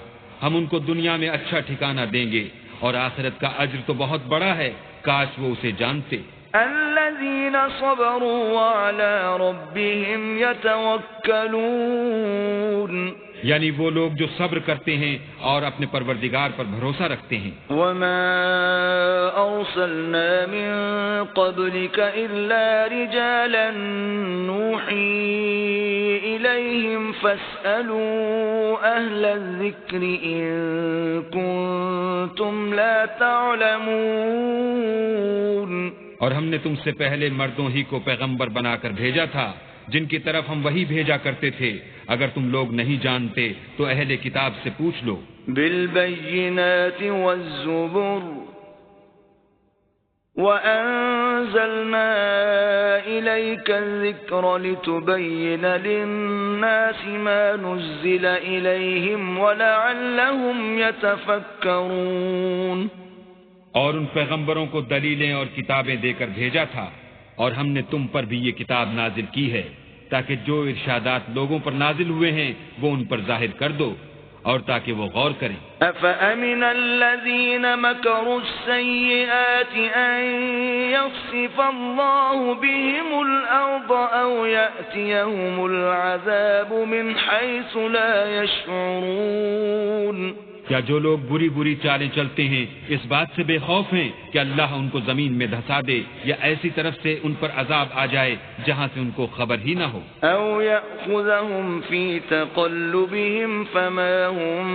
ہم ان کو دنیا میں اچھا ٹھکانہ دیں گے اور آخرت کا اجر تو بہت بڑا ہے، کاش وہ اسے جانتے. الذين صبروا وعلى ربهم يتوكلون. یعنی وہ لوگ جو صبر کرتے ہیں اور اپنے پروردگار پر بھروسہ رکھتے ہیں. وما أرسلنا من قبلك إلا رجالا نوحي إليهم فاسألوا أهل الذكر إن كنتم لا تعلمون. اور ہم نے تم سے پہلے مردوں ہی کو پیغمبر بنا کر بھیجا تھا جن کی طرف ہم وہی بھیجا کرتے تھے، اگر تم لوگ نہیں جانتے تو اہل کتاب سے پوچھ لو. بالبينات والزبر وأنزلنا إليك الذكر لتبين للناس ما نزل إليهم ولعلهم يتفكرون. اور ان پیغمبروں کو دلیلیں اور کتابیں دے کر بھیجا تھا، اور ہم نے تم پر بھی یہ کتاب نازل کی ہے تاکہ جو ارشادات لوگوں پر نازل ہوئے ہیں وہ ان پر ظاہر کر دو اور تاکہ وہ غور کریں. أَفَأَمِنَ الَّذِينَ مَكَرُوا السَّيِّئَاتِ أَن يَخْسِفَ اللَّهُ بِهِمُ الْأَرْضَ أَوْ يَأْتِيَهُمُ الْعَذَابُ مِنْ حَيْثُ لَا يَشْعُرُونَ. کیا جو لوگ بری بری چالیں چلتے ہیں اس بات سے بے خوف ہیں کہ اللہ ان کو زمین میں دھسا دے یا ایسی طرف سے ان پر عذاب آ جائے جہاں سے ان کو خبر ہی نہ ہو. أَوْ يَأْخُذَهُمْ فِي تَقَلُّبِهِمْ فَمَا هُمْ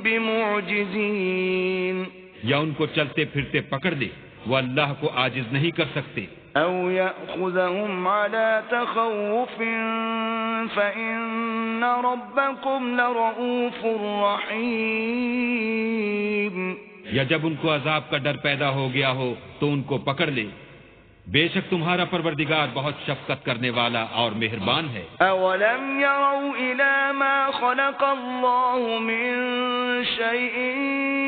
بِمُعْجِزِينَ. یا ان کو چلتے پھرتے پکڑ لے، وہ اللہ کو عاجز نہیں کر سکتے. أَوْ يَأْخُذَهُمْ عَلَى تَخَوُّفٍ فَإِنَّ رَبَّكُمْ لَرَءُوفٌ رَحِيمٌ. یا جب ان کو عذاب کا ڈر پیدا ہو گیا ہو تو ان کو پکڑ لے، بے شک تمہارا پروردگار بہت شفقت کرنے والا اور مہربان ہے. أَوَلَمْ يَرَوْا إِلَى مَا خَلَقَ اللَّهُ مِن شَيْءٍ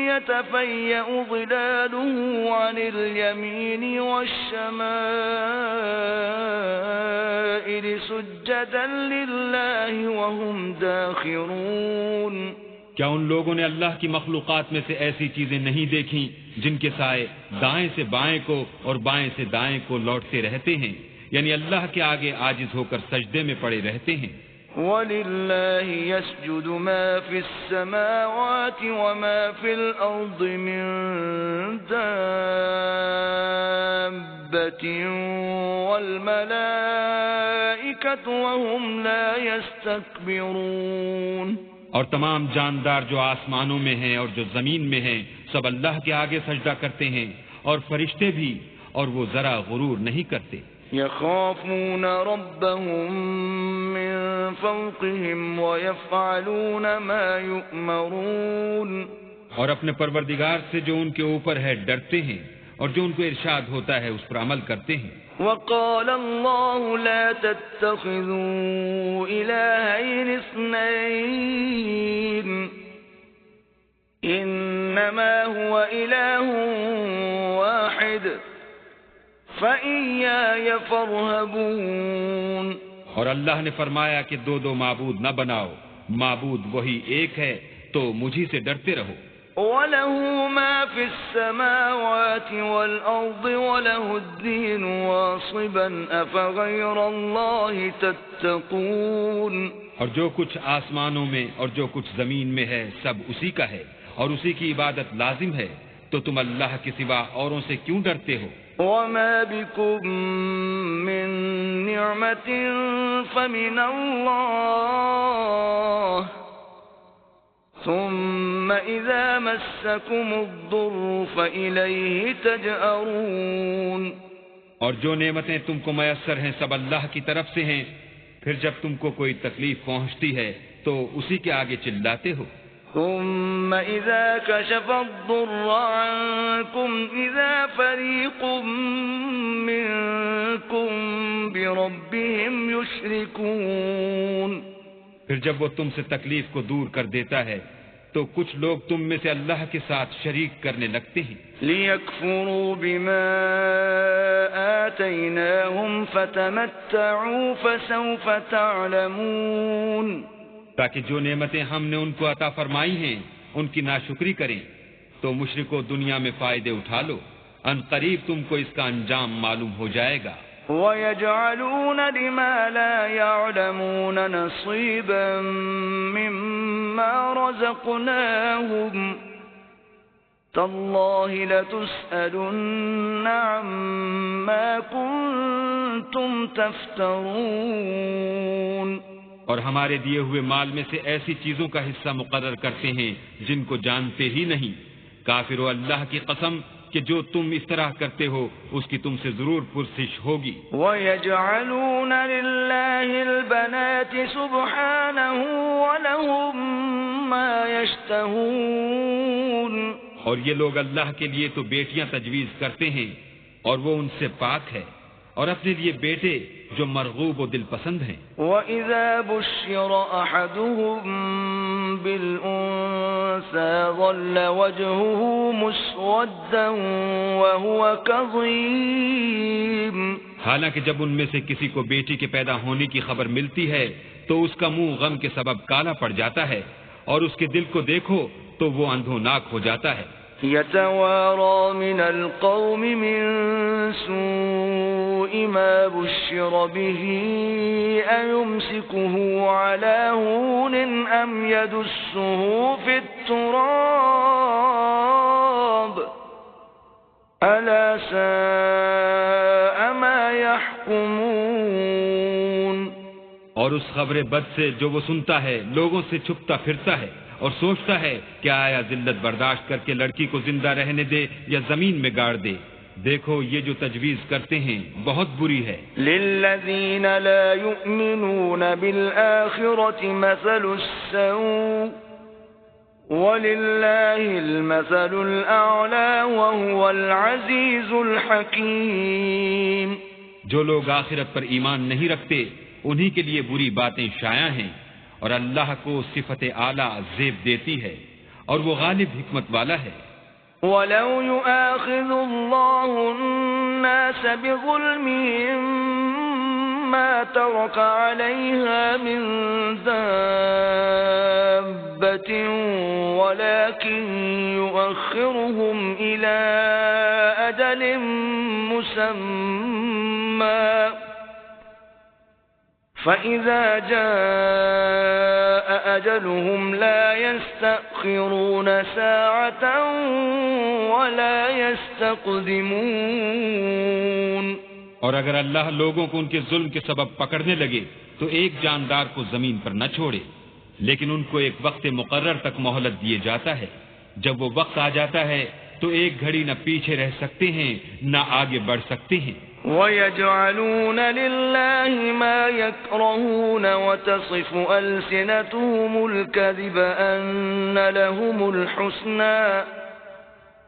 يَتَفَيَّأُ ظِلَالُهُ عَنِ الْيَمِينِ وَالشَّمَائِلِ سُجَّدًا لِلَّهِ وَهُمْ دَاخِرُونَ. کیا ان لوگوں نے اللہ کی مخلوقات میں سے ایسی چیزیں نہیں دیکھی جن کے سائے دائیں سے بائیں کو اور بائیں سے دائیں کو لوٹتے رہتے ہیں، یعنی اللہ کے آگے عاجز ہو کر سجدے میں پڑے رہتے ہیں. وَلِلَّهِ يَسْجُدُ مَا فِي السَّمَاوَاتِ وَمَا فِي الْأَرْضِ مِن دَابَّةٍ والملائكة وهم لا يستكبرون. اور تمام جاندار جو آسمانوں میں ہیں اور جو زمین میں ہیں سب اللہ کے آگے سجدہ کرتے ہیں اور فرشتے بھی، اور وہ ذرا غرور نہیں کرتے. يخافون ربهم من فوقهم ويفعلون ما يؤمرون. اور اپنے پروردگار سے جو ان کے اوپر ہے ڈرتے ہیں، اور جو ان کو ارشاد ہوتا ہے اس پر عمل کرتے ہیں. وقال الله لا تتخذوا إلهين اثنين إنما هو إله واحد فإياي فارهبون. اور اللہ نے فرمایا کہ دو معبود نہ بناؤ، معبود وہی ایک ہے تو مجھی سے ڈرتے رہو. وَلَهُ مَا فِي السَّمَاوَاتِ وَالْأَرْضِ وَلَهُ الدِّينُ وَاصِبًا أَفَغَيْرَ اللَّهِ تَتَّقُونَ. اور جو کچھ آسمانوں میں اور جو کچھ زمین میں ہے سب اسی کا ہے اور اسی کی عبادت لازم ہے، تو تم اللہ کے سوا اوروں سے کیوں ڈرتے ہو؟ وَمَا بِكُم مِّن نِّعْمَةٍ فَمِنَ اللَّهِ ثُمَّ إِذَا مَسَّكُمُ الضُّرُّ فَإِلَيْهِ تَجْأَرُونَ. اور جو نعمتیں تم کو میسر ہیں سب اللہ کی طرف سے ہیں، پھر جب تم کو کوئی تکلیف پہنچتی ہے تو اسی کے آگے چلاتے ہو. ثم إذا كشف الضر عنكم إذا فريق منكم بربهم يشركون. پھر جب وہ تم سے تکلیف کو دور کر دیتا ہے تو کچھ لوگ تم میں سے اللہ کے ساتھ شریک کرنے لگتے ہیں. لِيَكْفُرُوا بِمَا آتَيْنَاهُمْ فَتَمَتَّعُوا فَسَوْفَ تَعْلَمُونَ. تاکہ جو نعمتیں ہم نے ان کو عطا فرمائی ہیں ان کی ناشکری کریں تو مشرکو دنیا میں فائدے اٹھا لو، ان قریب تم کو اس کا انجام معلوم ہو جائے گا. وَيَجْعَلُونَ لِمَا لَا يَعْلَمُونَ نَصِيبًا مِّمَّا رَزَقْنَاهُمْ تَاللَّهِ لَتُسْأَلُنَّ عَمَّا كُنتُمْ تَفْتَرُونَ. اور ہمارے دیے ہوئے مال میں سے ایسی چیزوں کا حصہ مقرر کرتے ہیں جن کو جانتے ہی نہیں. کافرو اللہ کی قسم کہ جو تم اس طرح کرتے ہو اس کی تم سے ضرور پرسش ہوگی. وَيَجْعَلُونَ لِلَّهِ الْبَنَاتِ سُبْحَانَهُ وَلَهُم مَّا يَشْتَهُونَ. اور یہ لوگ اللہ کے لیے تو بیٹیاں تجویز کرتے ہیں اور وہ ان سے پاک ہے، اور اپنے لیے بیٹے جو مرغوب و دل پسند ہیں. وَإِذَا بُشِّرَ أَحَدُهُم بِالْأُنثَىٰ ظَلَّ وَجْهُهُ مُسْوَدًّا وَهُوَ كَظِيمٌ. حالانکہ جب ان میں سے کسی کو بیٹی کے پیدا ہونے کی خبر ملتی ہے تو اس کا منہ غم کے سبب کالا پڑ جاتا ہے، اور اس کے دل کو دیکھو تو وہ اندھوناک ہو جاتا ہے. يَتَوَارَىٰ مِنَ الْقَوْمِ مِن سُوءِ مَا بُشِّرَ بِهِ أَيُمْسِكُهُ عَلَىٰ هُونٍ أَمْ يَدُسُّهُ فِي التُّرَابِ أَلَا سَاءَ مَا يَحْكُمُونَ. اور اس خبر بد سے جو وہ سنتا ہے لوگوں سے چھپتا پھرتا ہے اور سوچتا ہے کہ آیا ذلت برداشت کر کے لڑکی کو زندہ رہنے دے یا زمین میں گاڑ دے. دیکھو یہ جو تجویز کرتے ہیں بہت بری ہے. لِلَّذِينَ لَا يُؤْمِنُونَ بِالْآخِرَةِ مَثَلُ السَّوْءِ وَلِلَّهِ الْمَثَلُ الْأَعْلَى وَهُوَ الْعَزِيزُ الْحَكِيمُ. جو لوگ آخرت پر ایمان نہیں رکھتے انہی کے لیے بری باتیں شائع ہیں، اور اللہ کو صفت اعلیٰ زیب دیتی ہے اور وہ غالب حکمت والا ہے. وَلَوْ يُؤَاخِذُ اللَّهُ النَّاسَ بِظُلْمِهِم مَّا تَرَكَ عَلَيْهَا مِن دَابَّةٍ وَلَٰكِن يُؤَخِّرُهُمْ إِلَىٰ أَجَلٍ مُّسَمًّى فَإِذَا جَاءَ أجلهم لا يستأخرون ساعة ولا يستقدمون. اور اگر اللہ لوگوں کو ان کے ظلم کے سبب پکڑنے لگے تو ایک جاندار کو زمین پر نہ چھوڑے، لیکن ان کو ایک وقت مقرر تک مہلت دیے جاتا ہے. جب وہ وقت آ جاتا ہے تو ایک گھڑی نہ پیچھے رہ سکتے ہیں نہ آگے بڑھ سکتے ہیں. وَيَجْعَلُونَ لِلَّهِ مَا يَكْرَهُونَ وَتَصِفُ أَلْسِنَتُهُمُ الْكَذِبَ أَنَّ لَهُمُ الْحُسْنَى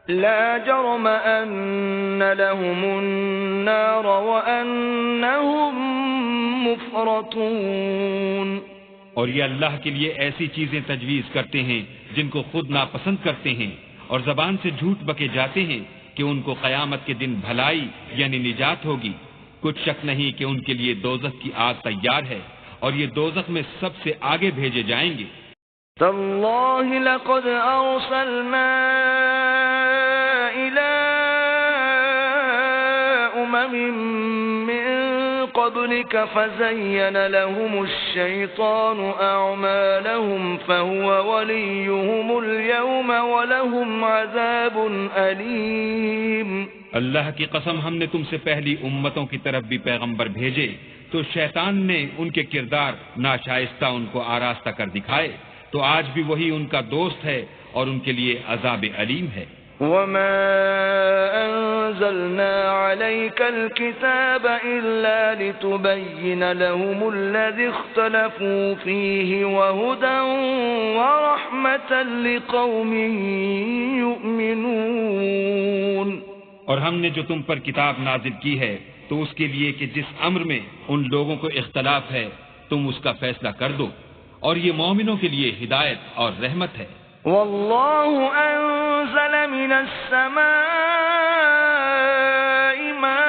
لَا جَرَمَ أَنَّ لَهُمُ النَّارَ وَأَنَّهُمْ مُفْرَطُونَ. اور یہ اللہ کے لیے ایسی چیزیں تجویز کرتے ہیں جن کو خود ناپسند کرتے ہیں، اور زبان سے جھوٹ بکے جاتے ہیں کہ ان کو قیامت کے دن بھلائی یعنی نجات ہوگی. کچھ شک نہیں کہ ان کے لیے دوزخ کی آگ تیار ہے، اور یہ دوزخ میں سب سے آگے بھیجے جائیں گے. تاللہ لقد ارسلنا الى من قبلك فزين لهم الشيطان اعمالهم فهو وليهم اليوم ولهم عذاب اليم. اللہ کی قسم، ہم نے تم سے پہلی امتوں کی طرف بھی پیغمبر بھیجے تو شیطان نے ان کے کردار ناشائستہ ان کو آراستہ کر دکھائے، تو آج بھی وہی ان کا دوست ہے اور ان کے لیے عذاب علیم ہے. وما أنزلنا عليك الكتاب إلا لتبين لهم الذي اختلفوا فيه وهدى ورحمة لقوم يؤمنون. اور ہم نے جو تم پر کتاب نازل کی ہے تو اس کے لیے کہ جس امر میں ان لوگوں کو اختلاف ہے تم اس کا فیصلہ کر دو، اور یہ مومنوں کے لیے ہدایت اور رحمت ہے. والله أنزل من السماء ماء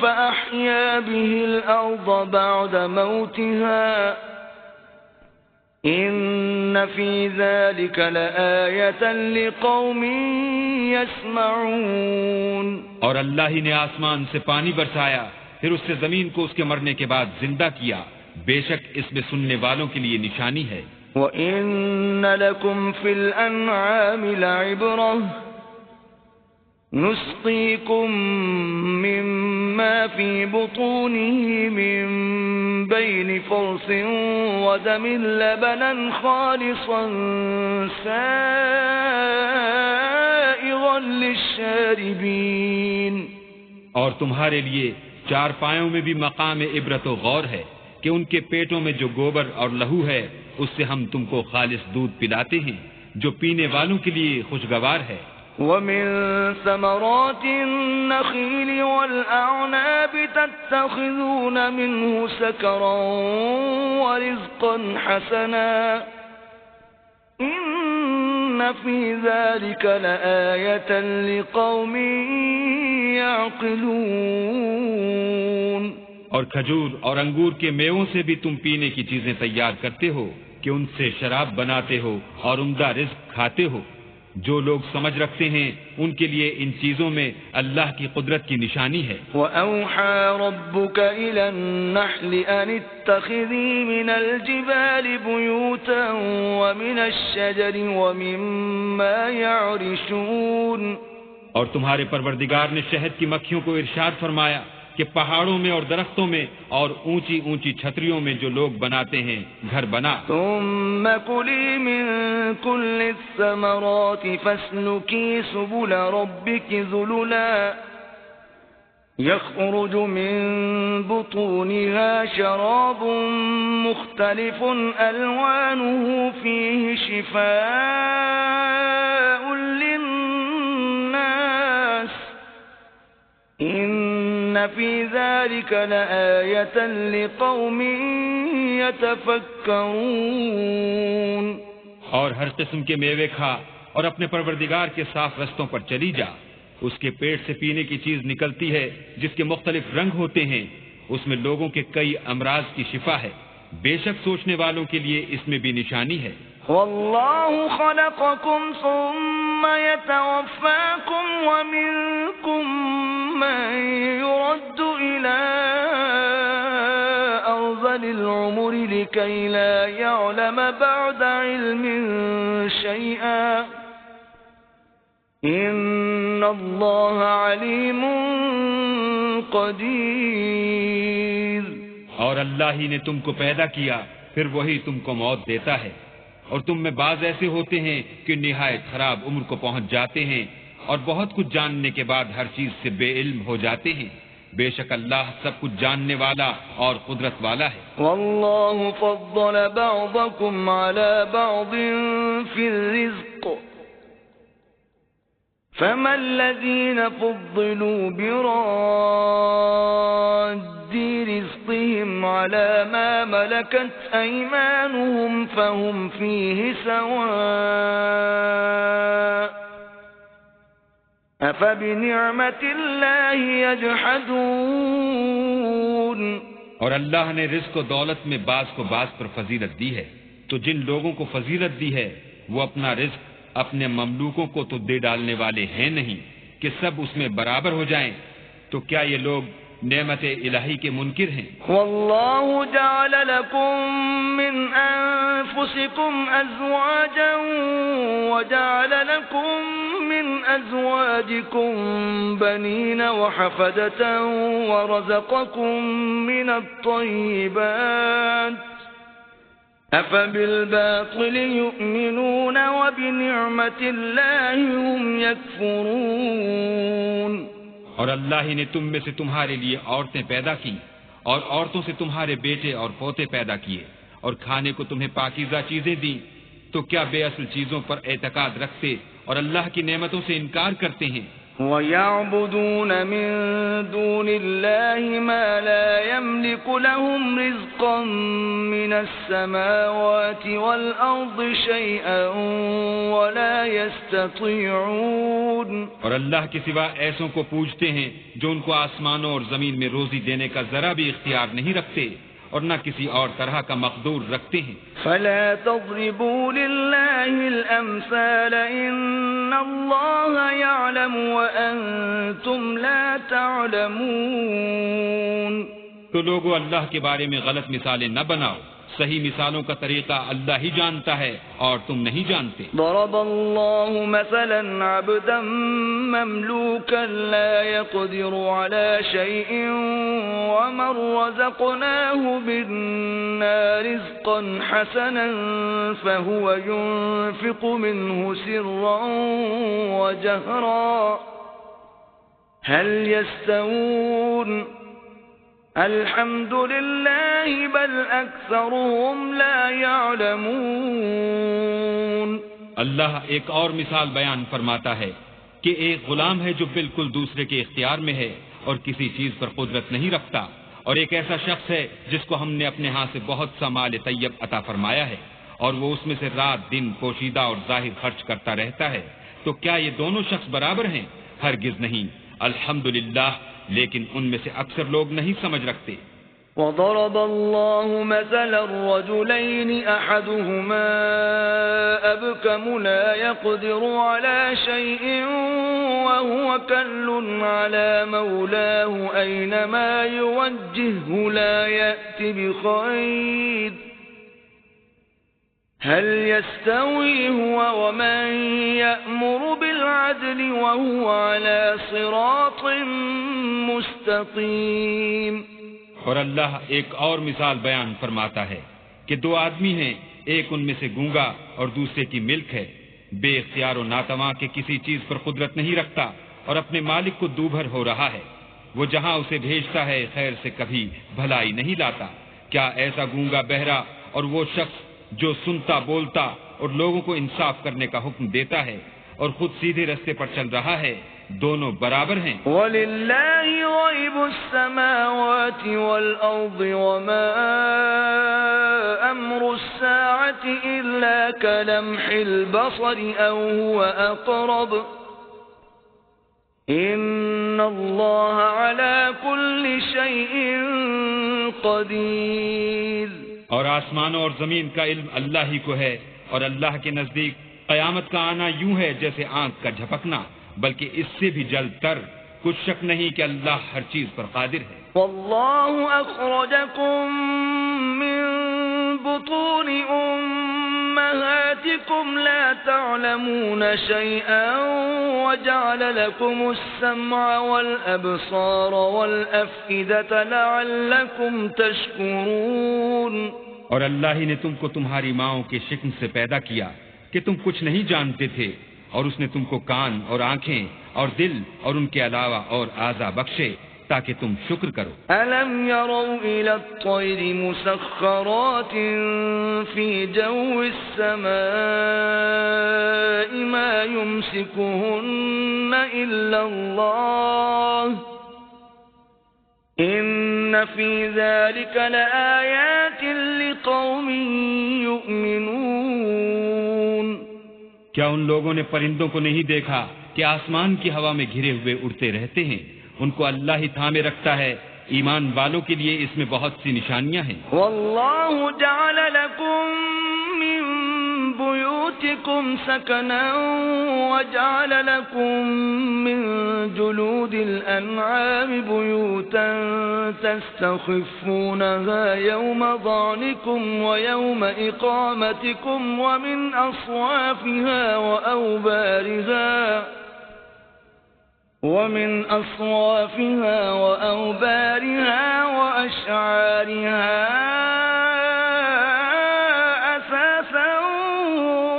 فأحيا به الأرض بعد موتها إن في ذلك لآية لقوم يسمعون. اور اللہ ہی نے آسمان سے پانی برسایا، پھر اس سے زمین کو اس کے مرنے کے بعد زندہ کیا، بے شک اس میں سننے والوں کے لیے نشانی ہے. وَإِنَّ لَكُمْ فِي الْأَنْعَامِ لَعِبْرَةً نُسْقِيكُم مِّمَّا فِي بُطُونِهِ مِن بَيْنِ فَرْثٍ وَدَمٍ لَبَنًا خَالِصًا سَائِغًا لِلشَّارِبِينَ. اور تمہارے لیے چار پایوں میں بھی مقام عبرت و غور ہے کہ ان کے پیٹوں میں جو گوبر اور لہو ہے اس سے ہم تم کو خالص دودھ پلاتے ہیں جو پینے والوں کے لیے خوشگوار ہے. وَمِن ثَمَرَاتِ النَّخِيلِ وَالْأَعْنَابِ تَتَّخِذُونَ مِنْهُ سَكَرًا وَرِزْقًا حَسَنًا إِنَّ فِي ذَلِكَ لَآيَةً لِقَوْمٍ يَعْقِلُونَ. اور کھجور اور انگور کے میووں سے بھی تم پینے کی چیزیں تیار کرتے ہو کہ ان سے شراب بناتے ہو اور عمدہ رزق کھاتے ہو. جو لوگ سمجھ رکھتے ہیں ان کے لیے ان چیزوں میں اللہ کی قدرت کی نشانی ہے. وَأَوْحَى رَبُّكَ إِلَى النَّحْلِ أَنِ اتَّخِذِي مِنَ الْجِبَالِ بُيُوتًا وَمِنَ الشَّجَرِ وَمِمَّا يَعْرِشُونَ. اور تمہارے پروردگار نے شہد کی مکھیوں کو ارشاد فرمایا کہ پہاڑوں میں اور درختوں میں اور اونچی اونچی چھتریوں میں جو لوگ بناتے ہیں گھر بنا. ثم كلي من كل الثمرات فاسلكي سبل ربك ذللا يخرج من بطونها شراب مختلف ألوانه فيه شفاء للناس إن في ذلك لآية لقوم يتفكرون. اور ہر قسم کے میوے کھا اور اپنے پروردگار کے صاف رستوں پر چلی جا. اس کے پیٹ سے پینے کی چیز نکلتی ہے جس کے مختلف رنگ ہوتے ہیں، اس میں لوگوں کے کئی امراض کی شفا ہے. بے شک سوچنے والوں کے لیے اس میں بھی نشانی ہے. والله خلقكم ثم يتوفاكم ومنكم من يرد إلى أرذل العمر لكي لا يعلم بعد علم شيئا إن الله عليم قدیر. اور اللہ ہی نے تم کو پیدا کیا، پھر وہی تم کو موت دیتا ہے، اور تم میں بعض ایسے ہوتے ہیں کہ نہایت خراب عمر کو پہنچ جاتے ہیں اور بہت کچھ جاننے کے بعد ہر چیز سے بے علم ہو جاتے ہیں. بے شک اللہ سب کچھ جاننے والا اور قدرت والا ہے. واللہ فضل بعضکم على بعض في الرزق فما الذين فضلوا براد رزقهم على ما ملكت أيمانهم فهم فيه سواء أفبنعمة الله يجحدون. اور اللہ نے رزق و دولت میں بعض کو بعض پر فضیلت دی ہے، تو جن لوگوں کو فضیلت دی ہے وہ اپنا رزق اپنے مملوکوں کو تو دے ڈالنے والے ہیں نہیں کہ سب اس میں برابر ہو جائیں. تو کیا یہ لوگ نعمت الہی کے منکر ہیں؟ واللہ جعل لکم من انفسکم ازواجا وجعل لکم من ازواجکم بنین وحفدة ورزقکم من الطیبات افبالباطل یؤمنون وبنعمت اللہ هم یکفرون. اور اللہ ہی نے تم میں سے تمہارے لیے عورتیں پیدا کی اور عورتوں سے تمہارے بیٹے اور پوتے پیدا کیے اور کھانے کو تمہیں پاکیزہ چیزیں دیں. تو کیا بے اصل چیزوں پر اعتقاد رکھتے اور اللہ کی نعمتوں سے انکار کرتے ہیں؟ وَيَعْبُدُونَ مِن دُونِ اللَّهِ مَا لَا يَمْلِكُ لَهُمْ رِزْقًا مِّنَ السَّمَاوَاتِ وَالْأَرْضِ شَيْئًا وَلَا يَسْتَطِيعُونَ. اور اللہ کے سوا ایسوں کو پوجتے ہیں جو ان کو آسمانوں اور زمین میں روزی دینے کا ذرا بھی اختیار نہیں رکھتے اور نہ کسی اور طرح کا مقدور رکھتے ہیں. فلا تضربوا لله الأمثال إن الله يعلم وأنتم لا تعلمون. تو لوگو اللہ کے بارے میں غلط مثالیں نہ بناؤ، صحیح مثالوں کا طریقہ اللہ ہی جانتا ہے اور تم نہیں جانتے. ضرب الله مثلا عبدا مملوكا لا يقدر على شيء ومن رزقناه منا رزقا حسنا فهو ينفق منه سرا وجهرا هل يستوون الحمد للہ بل اکثرهم لا يعلمون. اللہ ایک اور مثال بیان فرماتا ہے کہ ایک غلام ہے جو بالکل دوسرے کے اختیار میں ہے اور کسی چیز پر قدرت نہیں رکھتا، اور ایک ایسا شخص ہے جس کو ہم نے اپنے ہاں سے بہت سا مال طیب عطا فرمایا ہے اور وہ اس میں سے رات دن پوشیدہ اور ظاہر خرچ کرتا رہتا ہے. تو کیا یہ دونوں شخص برابر ہیں؟ ہرگز نہیں. الحمدللہ، لیکن ان میں سے اکثر لوگ نہیں سمجھ رکھتے. وضرب الله مثلا الرجلين أحدهما أبكم لا يقدر على شيء وهو كل على مولاه أينما يوجهه لا يأتي بخير هل يستوي هو ومن يأمر بالعدل وهو على صراط مستقيم. اور اللہ ایک اور مثال بیان فرماتا ہے کہ دو آدمی ہیں، ایک ان میں سے گونگا اور دوسرے کی ملک ہے، بے اختیار و ناتواں کے کسی چیز پر قدرت نہیں رکھتا اور اپنے مالک کو دوبھر ہو رہا ہے. وہ جہاں اسے بھیجتا ہے خیر سے کبھی بھلائی نہیں لاتا. کیا ایسا گونگا بہرا اور وہ شخص جو سنتا بولتا اور لوگوں کو انصاف کرنے کا حکم دیتا ہے اور خود سیدھے رستے پر چل رہا ہے، دونوں برابر ہیں؟ وَلِلَّهِ غَيْبُ السَّمَاوَاتِ وَالْأَرْضِ وَمَا أَمْرُ السَّاعَةِ إِلَّا كَلَمْحِ الْبَصَرِ أَوْ هُوَ أَقْرَبُ إِنَّ اللَّهَ عَلَى كُلِّ شَيْءٍ قَدِيرٌ. اور آسمانوں اور زمین کا علم اللہ ہی کو ہے، اور اللہ کے نزدیک قیامت کا آنا یوں ہے جیسے آنکھ کا جھپکنا، بلکہ اس سے بھی جلد تر. کچھ شک نہیں کہ اللہ ہر چیز پر قادر ہے. واللہ اخرجکم قولكم لا تعلمون شيئا وجعل لكم السمع والأبصار والأفئدة لعلكم تشكرون. اور اللہ ہی نے تم کو تمہاری ماؤں کے شکم سے پیدا کیا کہ تم کچھ نہیں جانتے تھے، اور اس نے تم کو کان اور آنکھیں اور دل اور ان کے علاوہ اور اعضاء بخشے تاکہ تم شکر کرو. أَلَمْ يَرَوْا إِلَى الطَّيْرِ مُسَخَّرَاتٍ فِي جَوِّ السَّمَاءِ مَا يُمْسِكُهُنَّ إِلَّا اللَّهُ إِنَّ فِي ذَلِكَ لَآيَاتٍ لِقَوْمٍ يُؤْمِنُونَ. کیا ان لوگوں نے پرندوں کو نہیں دیکھا کہ آسمان کی ہوا میں گھرے ہوئے اڑتے رہتے ہیں؟ ان کو اللہ ہی تھامے رکھتا ہے. ایمان والوں کے لیے اس میں بہت سی نشانیاں ہیں. واللہ جعل لكم من بيوتكم سكنا وجعل لكم من جلود الأنعام بيوتا تستخفونها يوم ضعنكم ويوم إقامتكم ومن أصوافها وأوبارها وأشعارها أثاثا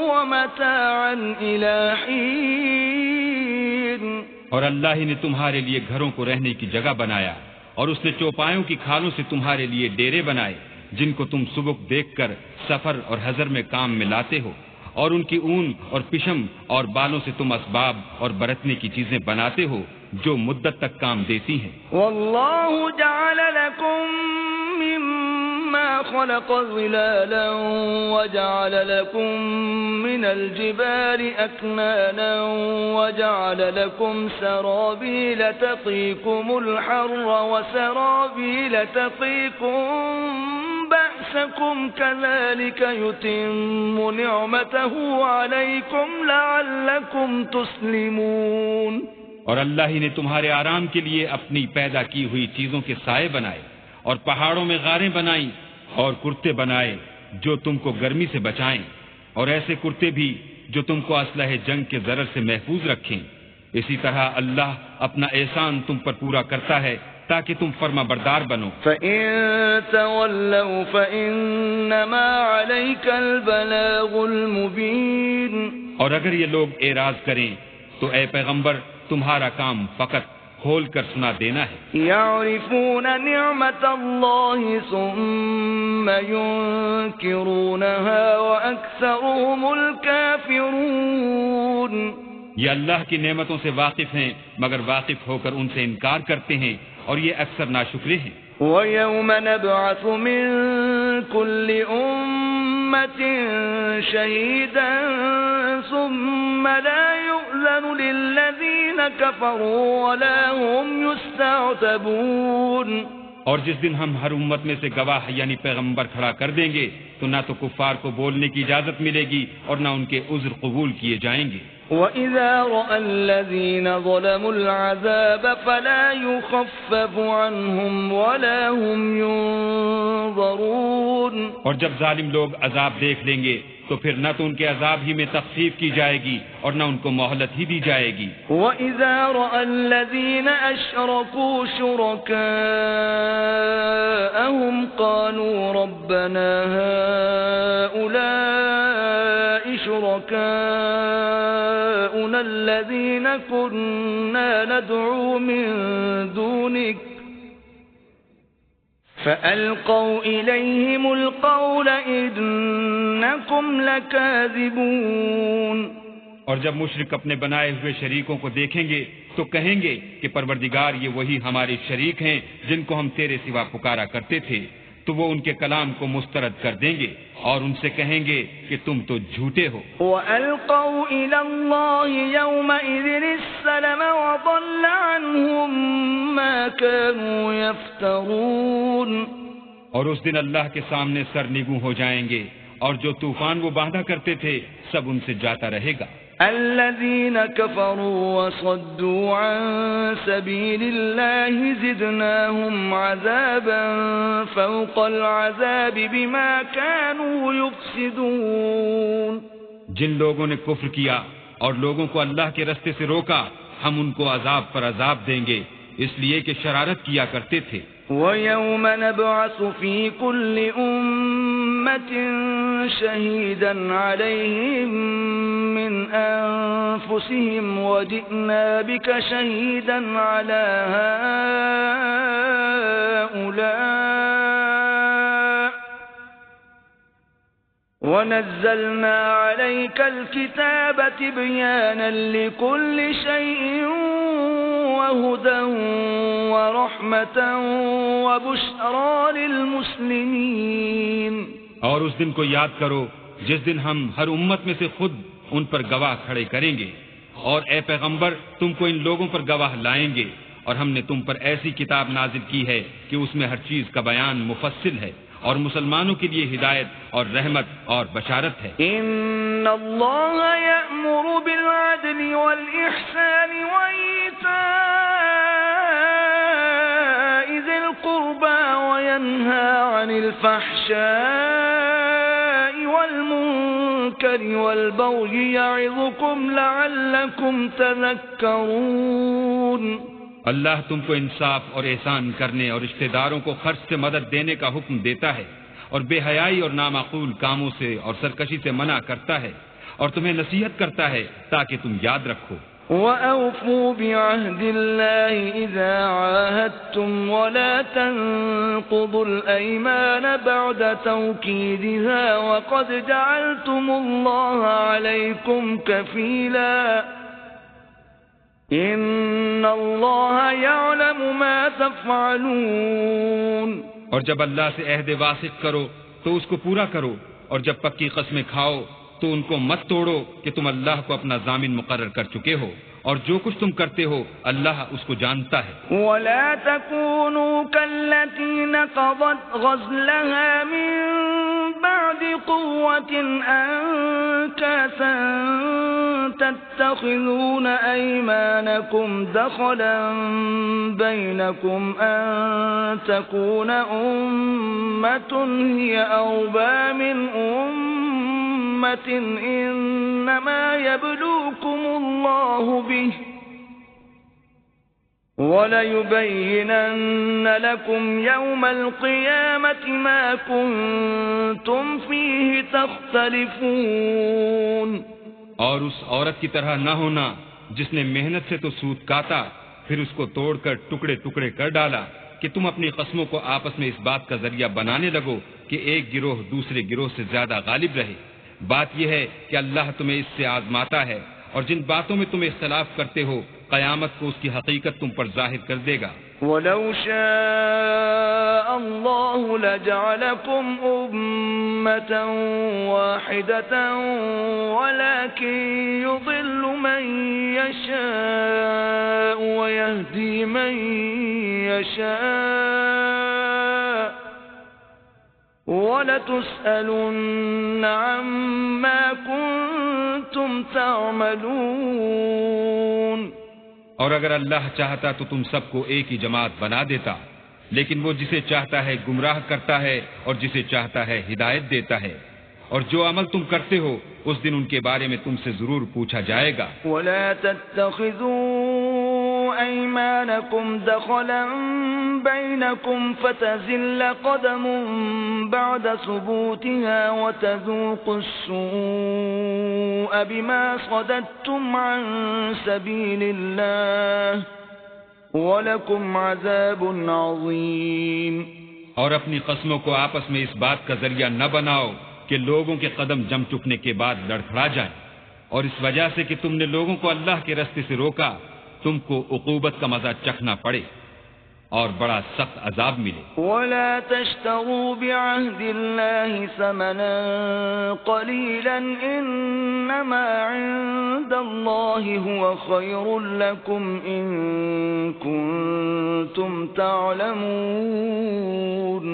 ومتاعا إلى حين. اور اللہ ہی نے تمہارے لیے گھروں کو رہنے کی جگہ بنایا، اور اس نے چوپایوں کی کھالوں سے تمہارے لیے ڈیرے بنائے جن کو تم سبک دیکھ کر سفر اور حضر میں کام میں لاتے ہو، اور ان کی اون اور پشم اور بالوں سے تم اسباب اور برتنے کی چیزیں بناتے ہو جو مدت تک کام دیتی ہیں. واللہ جعل لكم مما خلق ظلالا وجعل لكم من الجبال أكنانا وجعل لكم سرابيل تقيكم الحر وسرابيل تقيكم بأسكم كذلك يتم نعمته عليكم لعلكم تسلمون. اور اللہ ہی نے تمہارے آرام کے لیے اپنی پیدا کی ہوئی چیزوں کے سائے بنائے، اور پہاڑوں میں غاریں بنائیں اور کرتے بنائے جو تم کو گرمی سے بچائیں، اور ایسے کرتے بھی جو تم کو اسلحہ جنگ کے ضرر سے محفوظ رکھیں. اسی طرح اللہ اپنا احسان تم پر پورا کرتا ہے تاکہ تم فرما بردار بنو. فَإِن تَوَلَّوْا فَإِنَّمَا عَلَيْكَ الْبَلَاغُ الْمُبِينُ. اور اگر یہ لوگ اعراض کریں تو اے پیغمبر تمہارا کام فقط کھول کر سنا دینا ہے. يعرفون نعمت اللہ ثم ينکرونها وأكثرهم الكافرون. یہ اللہ کی نعمتوں سے واقف ہیں مگر واقف ہو کر ان سے انکار کرتے ہیں اور یہ اکثر ناشکرے ہیں. وَيَوْمَ نَبْعَثُ مِن كُلِّ أُمَّةٍ شَهِيدًا ثُمَّ لَا يُؤْذَنُ لِلَّذِينَ كَفَرُوا وَلَا هُمْ يُسْتَعْتَبُونَ. اور جس دن ہم ہر امت میں سے گواہ یعنی پیغمبر کھڑا کر دیں گے تو نہ تو کفار کو بولنے کی اجازت ملے گی اور نہ ان کے عذر قبول کیے جائیں گے. وَإِذَا رَأَى الَّذِينَ ظَلَمُوا الْعَذَابَ فَلَا يُخَفَّفُ عَنْهُمْ وَلَا هُمْ يُنظَرُونَ. اور جب ظالم لوگ عذاب دیکھ لیں گے تو پھر نہ تو ان کے عذاب ہی میں تخفیف کی جائے گی اور نہ ان کو مہلت ہی دی جائے گی. وَإِذَا رَأَى الَّذِينَ أَشْرَكُوا شُرَكَاءَهُمْ قَالُوا رَبَّنَا هَؤُلَاءِ شُرَكَاؤُنَا الَّذِينَ كُنَّا نَدْعُو مِن دُونِكَ فَأَلْقَوْا إِلَيْهِمُ الْقَوْلَ إِنَّكُمْ لَكَاذِبُونَ. اور جب مشرک اپنے بنائے ہوئے شریکوں کو دیکھیں گے تو کہیں گے کہ پروردگار یہ وہی ہمارے شریک ہیں جن کو ہم تیرے سوا پکارا کرتے تھے. تو وہ ان کے کلام کو مسترد کر دیں گے اور ان سے کہیں گے کہ تم تو جھوٹے ہو. وَأَلْقَوْا إِلَى اللَّهِ يَوْمَئِذٍ السَّلَمَ وَضَلَّ عَنْهُمْ مَا كَانُوا يَفْتَرُونَ. اور اس دن اللہ کے سامنے سرنگوں ہو جائیں گے اور جو طوفان وہ باندھا کرتے تھے سب ان سے جاتا رہے گا. الذين كفروا وصدوا عن سبيل الله زدناهم عذابا فوق العذاب بما كانوا يفسدون. جن لوگوں نے کفر کیا اور لوگوں کو اللہ کے رستے سے روکا ہم ان کو عذاب پر عذاب دیں گے اس لیے کہ شرارت کیا کرتے تھے۔ وَيَوْمَ نَبْعَثُ فِي كُلِّ أُمَّةٍ شَهِيدًا عَلَيْهِمْ مِنْ أَنفُسِهِمْ وَجِئْنَا بِكَ شَهِيدًا عَلَى هَؤُلَاءِ وَنَزَّلْنَا عَلَيْكَ الْكِتَابَ تِبْيَانًا لِكُلِّ شَيْءٍ وَهُدًى وَرَحْمَةً وَبُشْرَى لِلْمُسْلِمِينَ۔ اور اس دن کو یاد کرو جس دن ہم ہر امت میں سے خود ان پر گواہ کھڑے کریں گے، اور اے پیغمبر تم کو ان لوگوں پر گواہ لائیں گے، اور ہم نے تم پر ایسی کتاب نازل کی ہے کہ اس میں ہر چیز کا بیان مفصل ہے اور مسلمانوں کے لیے ہدایت اور رحمت اور بشارت ہے۔ ان اللہ یأمر بالعدل والإحسان وإیتاء ذی القربى وینہى عن الفحشاء والمنکر والبغی یعظکم لعلکم تذکرون۔ اللہ تم کو انصاف اور احسان کرنے اور رشتہ داروں کو خرچ سے مدد دینے کا حکم دیتا ہے، اور بے حیائی اور نامعقول کاموں سے اور سرکشی سے منع کرتا ہے، اور تمہیں نصیحت کرتا ہے تاکہ تم یاد رکھو۔ وَأَوْفُوا بِعَهْدِ اللَّهِ إِذَا عَاهَدتُّمْ وَلَا تَنقُضُوا الْأَيْمَانَ بَعْدَ تَوْكِيدِهَا وَقَدْ جَعَلْتُمُ اللَّهَ عَلَيْكُمْ كَفِيلًا ان اللہ یعلم ما تفعلون۔ اور جب اللہ سے عہد واثق کرو تو اس کو پورا کرو، اور جب پکی قسمیں کھاؤ تو ان کو مت توڑو کہ تم اللہ کو اپنا ضامن مقرر کر چکے ہو، اور جو کچھ تم کرتے ہو اللہ اس کو جانتا ہے۔ ولا تكونوا كالتي نقضت غزلها من بعد قوة أنكاثا تتخذون أيمانكم دخلا بينكم أن تكون أمة هي أربى من أمة إنما يبلوكم الله به وَلَيُبَيِّنَنَّ لَكُمْ يَوْمَ الْقِيَامَةِ مَا كُنْتُمْ فِيهِ تَخْتَلِفُونَ۔ اور اس عورت کی طرح نہ ہونا جس نے محنت سے تو سود کاتا پھر اس کو توڑ کر ٹکڑے ٹکڑے کر ڈالا کہ تم اپنی قسموں کو آپس میں اس بات کا ذریعہ بنانے لگو کہ ایک گروہ دوسرے گروہ سے زیادہ غالب رہے۔ بات یہ ہے کہ اللہ تمہیں اس سے آزماتا ہے، اور جن باتوں میں تم اختلاف کرتے ہو قیامت کو اس کی حقیقت تم پر ظاہر کر دے گا۔ وَلَوْ شَاءَ اللَّهُ لَجَعَلَكُمْ أُمَّةً وَاحِدَةً وَلَكِنْ يُضِلُّ مَنْ يَشَاءُ وَيَهْدِي مَنْ يَشَاءُ وَلَتُسْأَلُنَّ عَمَّا كُنْتُمْ تَعْمَلُونَ۔ اور اگر اللہ چاہتا تو تم سب کو ایک ہی جماعت بنا دیتا، لیکن وہ جسے چاہتا ہے گمراہ کرتا ہے اور جسے چاہتا ہے ہدایت دیتا ہے، اور جو عمل تم کرتے ہو اس دن ان کے بارے میں تم سے ضرور پوچھا جائے گا۔ وَلَا تَتَّخِذُوا أَيْمَانَكُمْ دَخَلًا بَيْنَكُمْ فَتَزِلَّ قَدَمٌ بَعْدَ ثُبُوتِهَا وَتَذُوقُوا السُّوءَ بِمَا صَدَدتُّمْ عَن سَبِيلِ اللَّهِ وَلَكُمْ عَذَابٌ عَظِيمٌ۔ اور اپنی قسموں کو آپس میں اس بات کا ذریعہ نہ بناؤ کہ لوگوں کے قدم جم چکنے کے بعد لڑکھڑا جائیں، اور اس وجہ سے کہ تم نے لوگوں کو اللہ کے راستے سے روکا تم کو عقوبت کا مزہ چکھنا پڑے اور بڑا سخت عذاب ملے۔ وَلَا تَشْتَرُوا بِعَهْدِ اللَّهِ ثَمَنًا قَلِيلًا إِنَّمَا عِندَ اللَّهِ هُوَ خَيْرٌ لَكُمْ إِن كُنتُمْ تَعْلَمُونَ۔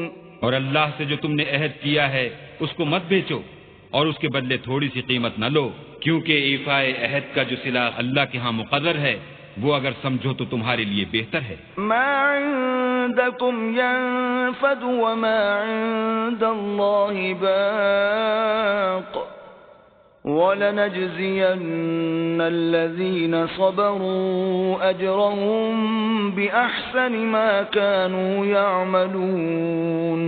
اور اللہ سے جو تم نے عہد کیا ہے اس کو مت بیچو، اور اس کے بدلے تھوڑی سی قیمت نہ لو، کیونکہ ایفائے عہد کا جو صلہ اللہ کے ہاں مقرر ہے وہ اگر سمجھو تو تمہارے لیے بہتر ہے۔ ما عندكم ينفد وما عند الله باق وَلَنَجْزِيَنَّ الَّذِينَ صَبَرُوا أَجْرَهُم بِأَحْسَنِ مَا كَانُوا يَعْمَلُونَ.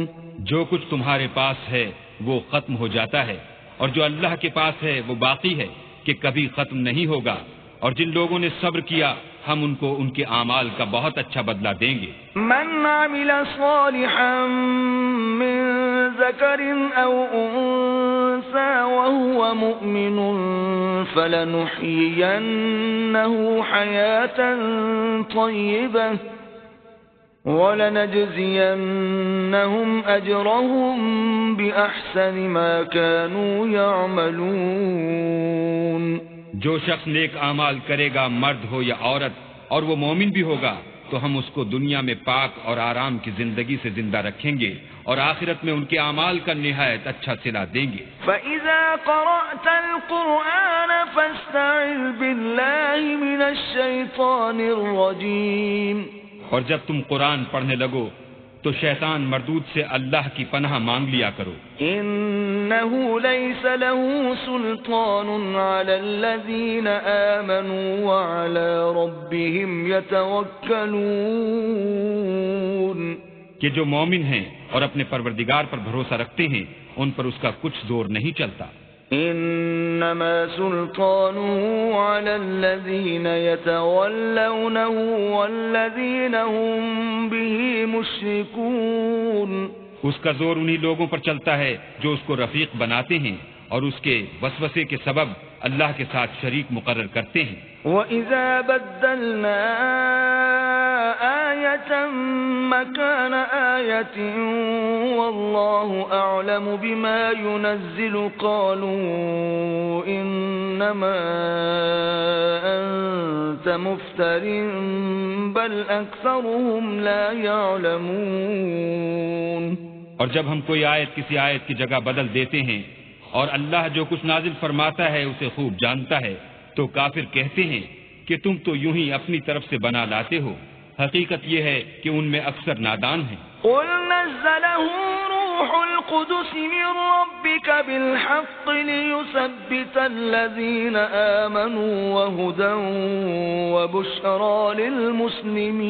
جو کچھ تمہارے پاس ہے وہ ختم ہو جاتا ہے، اور جو اللہ کے پاس ہے وہ باقی ہے کہ کبھی ختم نہیں ہوگا. اور جن لوگوں نے صبر کیا ہم ان کو ان کے اعمال کا بہت اچھا بدلہ دیں گے. من عمل صالحا من ذکر او انثى وهو مؤمن فلنحيينه حياة طيبة وَلَنَجْزِيَنَّهُمْ أَجْرَهُمْ بِأَحْسَنِ مَا كَانُوا يَعْمَلُونَ. جو شخص نیک اعمال کرے گا، مرد ہو یا عورت، اور وہ مومن بھی ہوگا، تو ہم اس کو دنیا میں پاک اور آرام کی زندگی سے زندہ رکھیں گے اور آخرت میں ان کے اعمال کا نہایت اچھا صلہ دیں گے. فَإِذَا قَرَأْتَ الْقُرْآنَ فَاسْتَعِذْ بِاللَّهِ مِنَ الشَّيْطَانِ الرَّجِيمِ. اور جب تم قرآن پڑھنے لگو تو شیطان مردود سے اللہ کی پناہ مانگ لیا کرو. إِنَّهُ لَيْسَ لَهُ سُلْطَانٌ عَلَى الَّذِينَ آمَنُوا وَعَلَى رَبِّهِمْ يَتَوَكَّلُونَ. کہ جو مومن ہیں اور اپنے پروردگار پر بھروسہ رکھتے ہیں ان پر اس کا کچھ زور نہیں چلتا. انما سلطانه على الذين يتولونه والذين هم به مشركون. اس کا زور انہی لوگوں پر چلتا ہے جو اس کو رفیق بناتے ہیں اور اس کے وسوسے کے سبب اللہ کے ساتھ شریک مقرر کرتے ہیں. وَإِذَا بَدَّلْنَا آيَةً مَكَانَ آيَةٍ وَاللَّهُ أَعْلَمُ بِمَا يُنَزِّلُ قَالُوا إِنَّمَا أَنْتَ مُفْتَرٍ بَلْ أَكْثَرُهُمْ لَا يَعْلَمُونَ. اور جب ہم کوئی آیت کسی آیت کی جگہ بدل دیتے ہیں اور اللہ جو کچھ نازل فرماتا ہے اسے خوب جانتا ہے تو کافر کہتے ہیں کہ تم تو یوں ہی اپنی طرف سے بنا لاتے ہو. حقیقت یہ ہے کہ ان میں اکثر نادان ہیں. قُلْ نَزَّلَهُ رُوحُ الْقُدُسِ مِنْ رَبِّكَ بِالْحَقِّ لِيُثَبِّتَ الَّذِينَ آمَنُوا وَهُدًى وَبُشْرَى لِلْمُسْلِمِينَ.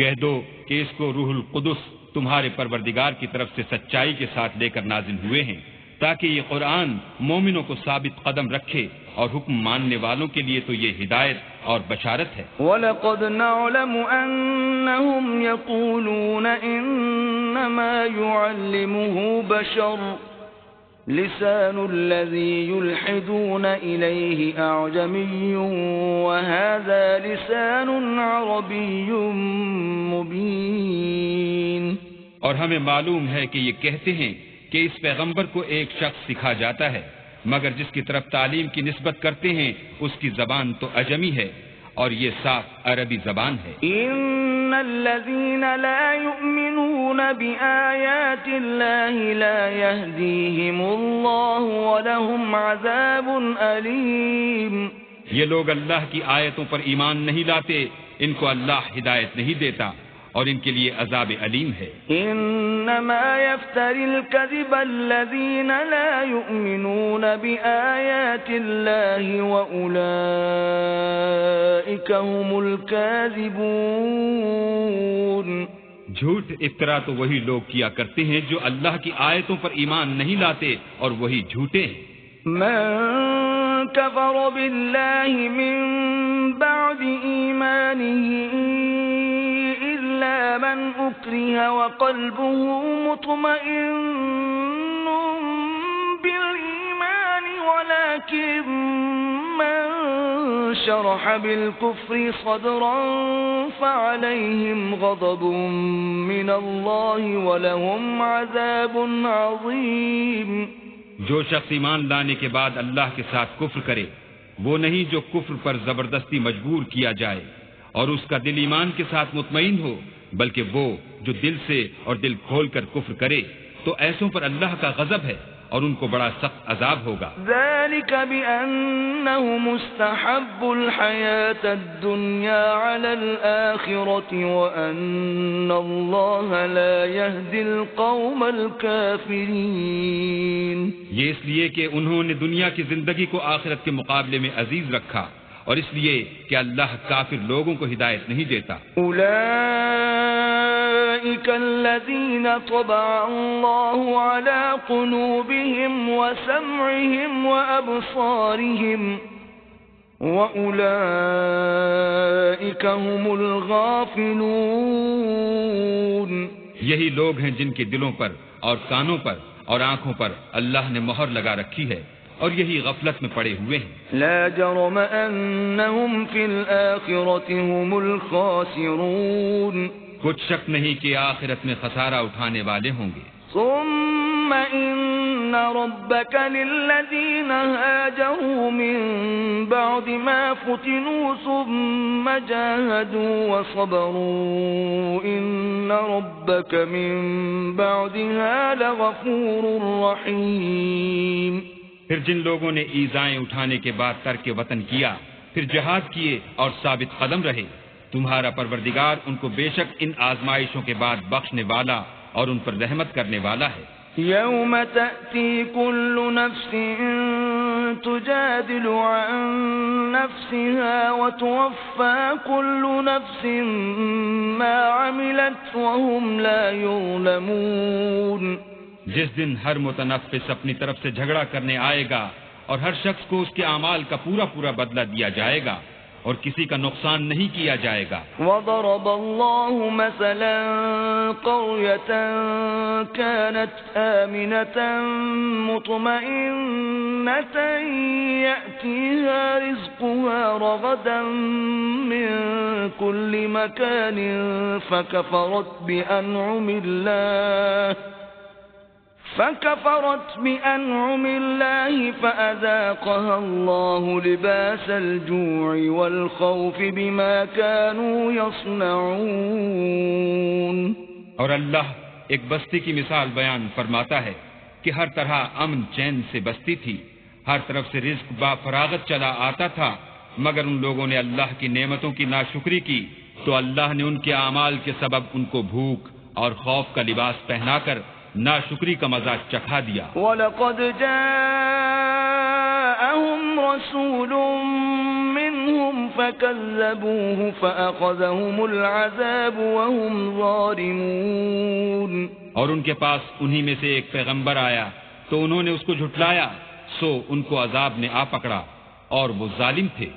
کہہ دو کہ اس کو روح القدس تمہارے پروردگار کی طرف سے سچائی کے ساتھ لے کر نازل ہوئے ہیں تاکہ یہ قرآن مومنوں کو ثابت قدم رکھے اور حکم ماننے والوں کے لیے تو یہ ہدایت اور بشارت ہے. وَلَقَدْ نَعْلَمُ أَنَّهُمْ يَقُولُونَ إِنَّمَا يُعَلِّمُهُ بَشَرٌ لِسَانُ الَّذِي يُلْحِدُونَ إِلَيْهِ أَعْجَمِيٌّ وَهَذَا لِسَانٌ عَرَبِيٌّ مُبِينٌ. اور ہمیں معلوم ہے کہ یہ کہتے ہیں کہ اس پیغمبر کو ایک شخص سکھا جاتا ہے، مگر جس کی طرف تعلیم کی نسبت کرتے ہیں اس کی زبان تو اجمی ہے اور یہ صاف عربی زبان ہے. ان الذين لا يؤمنون بآيات الله لا يهديهم الله ولهم عذاب أليم. یہ لوگ اللہ کی آیتوں پر ایمان نہیں لاتے، ان کو اللہ ہدایت نہیں دیتا اور ان کے لیے عذاب علیم ہے. انما يفتري الكذب الذين لا يؤمنون بآيات الله واولئك هم الكاذبون. جھوٹ افطرا تو وہی لوگ کیا کرتے ہیں جو اللہ کی آیتوں پر ایمان نہیں لاتے اور وہی جھوٹے ہیں. من كفر بالله من بعد إيمانه إلا من أكره وقلبه مطمئن بالإيمان ولكن من شرح بالكفر صدرا فعليهم غضب من الله ولهم عذاب عظيم. جو شخص ایمان لانے کے بعد اللہ کے ساتھ کفر کرے وہ نہیں جو کفر پر زبردستی مجبور کیا جائے اور اس کا دل ایمان کے ساتھ مطمئن ہو، بلکہ وہ جو دل سے اور دل کھول کر کفر کرے تو ایسوں پر اللہ کا غضب ہے اور ان کو بڑا سخت عذاب ہوگا۔ ذلك بأنهم استحبوا الحياة الدنيا على الآخرة وأن الله لا يهدي القوم الكافرين۔ یہ اس لیے کہ انہوں نے دنیا کی زندگی کو آخرت کے مقابلے میں عزیز رکھا، اور اس لیے کہ اللہ کافر لوگوں کو ہدایت نہیں دیتا۔ أولئك الذين طبع الله على قلوبهم وسمعهم وأبصارهم وأولئك هم الغافلون۔ یہی لوگ ہیں جن کے دلوں پر اور کانوں پر اور آنکھوں پر اللہ نے مہر لگا رکھی ہے، اور یہی غفلت میں پڑے ہوئے ہیں۔ لا جرم أنهم في الآخرة هم الخاسرون۔ کچھ شک نہیں کہ آخرت میں خسارہ اٹھانے والے ہوں گے۔ ثم إن ربك للذين هاجروا من بعد ما فتنوا ثم جاهدوا وصبروا إن ربك من بعدها لغفور رحيم۔ پھر جن لوگوں نے ایذائیں اٹھانے کے بعد ترک وطن کیا، پھر جہاد کیے اور ثابت قدم رہے، تمہارا پروردگار ان کو بے شک ان آزمائشوں کے بعد بخشنے والا اور ان پر رحمت کرنے والا ہے۔ يوم تأتي كل نفس تجادل عن نفسها وتوفى كل نفس ما عملت وهم لا يظلمون۔ جس دن ہر متنفس اپنی طرف سے جھگڑا کرنے آئے گا اور ہر شخص کو اس کے اعمال کا پورا پورا بدلہ دیا جائے گا اور کسی کا نقصان نہیں کیا جائے گا۔ وضرب الله مثلا قرية كانت آمنة مطمئنة يأتيها رزقها رغدا من كل مكان فكفرت بأنعم الله فأذاقها الله لباس الجوع والخوف بما كانوا يصنعون۔ اور اللہ ایک بستی کی مثال بیان فرماتا ہے کہ ہر طرح امن چین سے بستی تھی، ہر طرف سے رزق با فراغت چلا آتا تھا، مگر ان لوگوں نے اللہ کی نعمتوں کی ناشکری کی تو اللہ نے ان کے اعمال کے سبب ان کو بھوک اور خوف کا لباس پہنا کر ناشکری کا مزہ چکھا دیا۔ وَلَقَدْ جَاءَهُمْ رَسُولٌ مِّنْهُمْ فَكَذَّبُوهُ فَأَخَذَهُمُ الْعَذَابُ وَهُمْ ظَالِمُونَ۔ اور ان کے پاس انہی میں سے ایک پیغمبر آیا تو انہوں نے اس کو جھٹلایا، سو ان کو عذاب نے آ پکڑا اور وہ ظالم تھے۔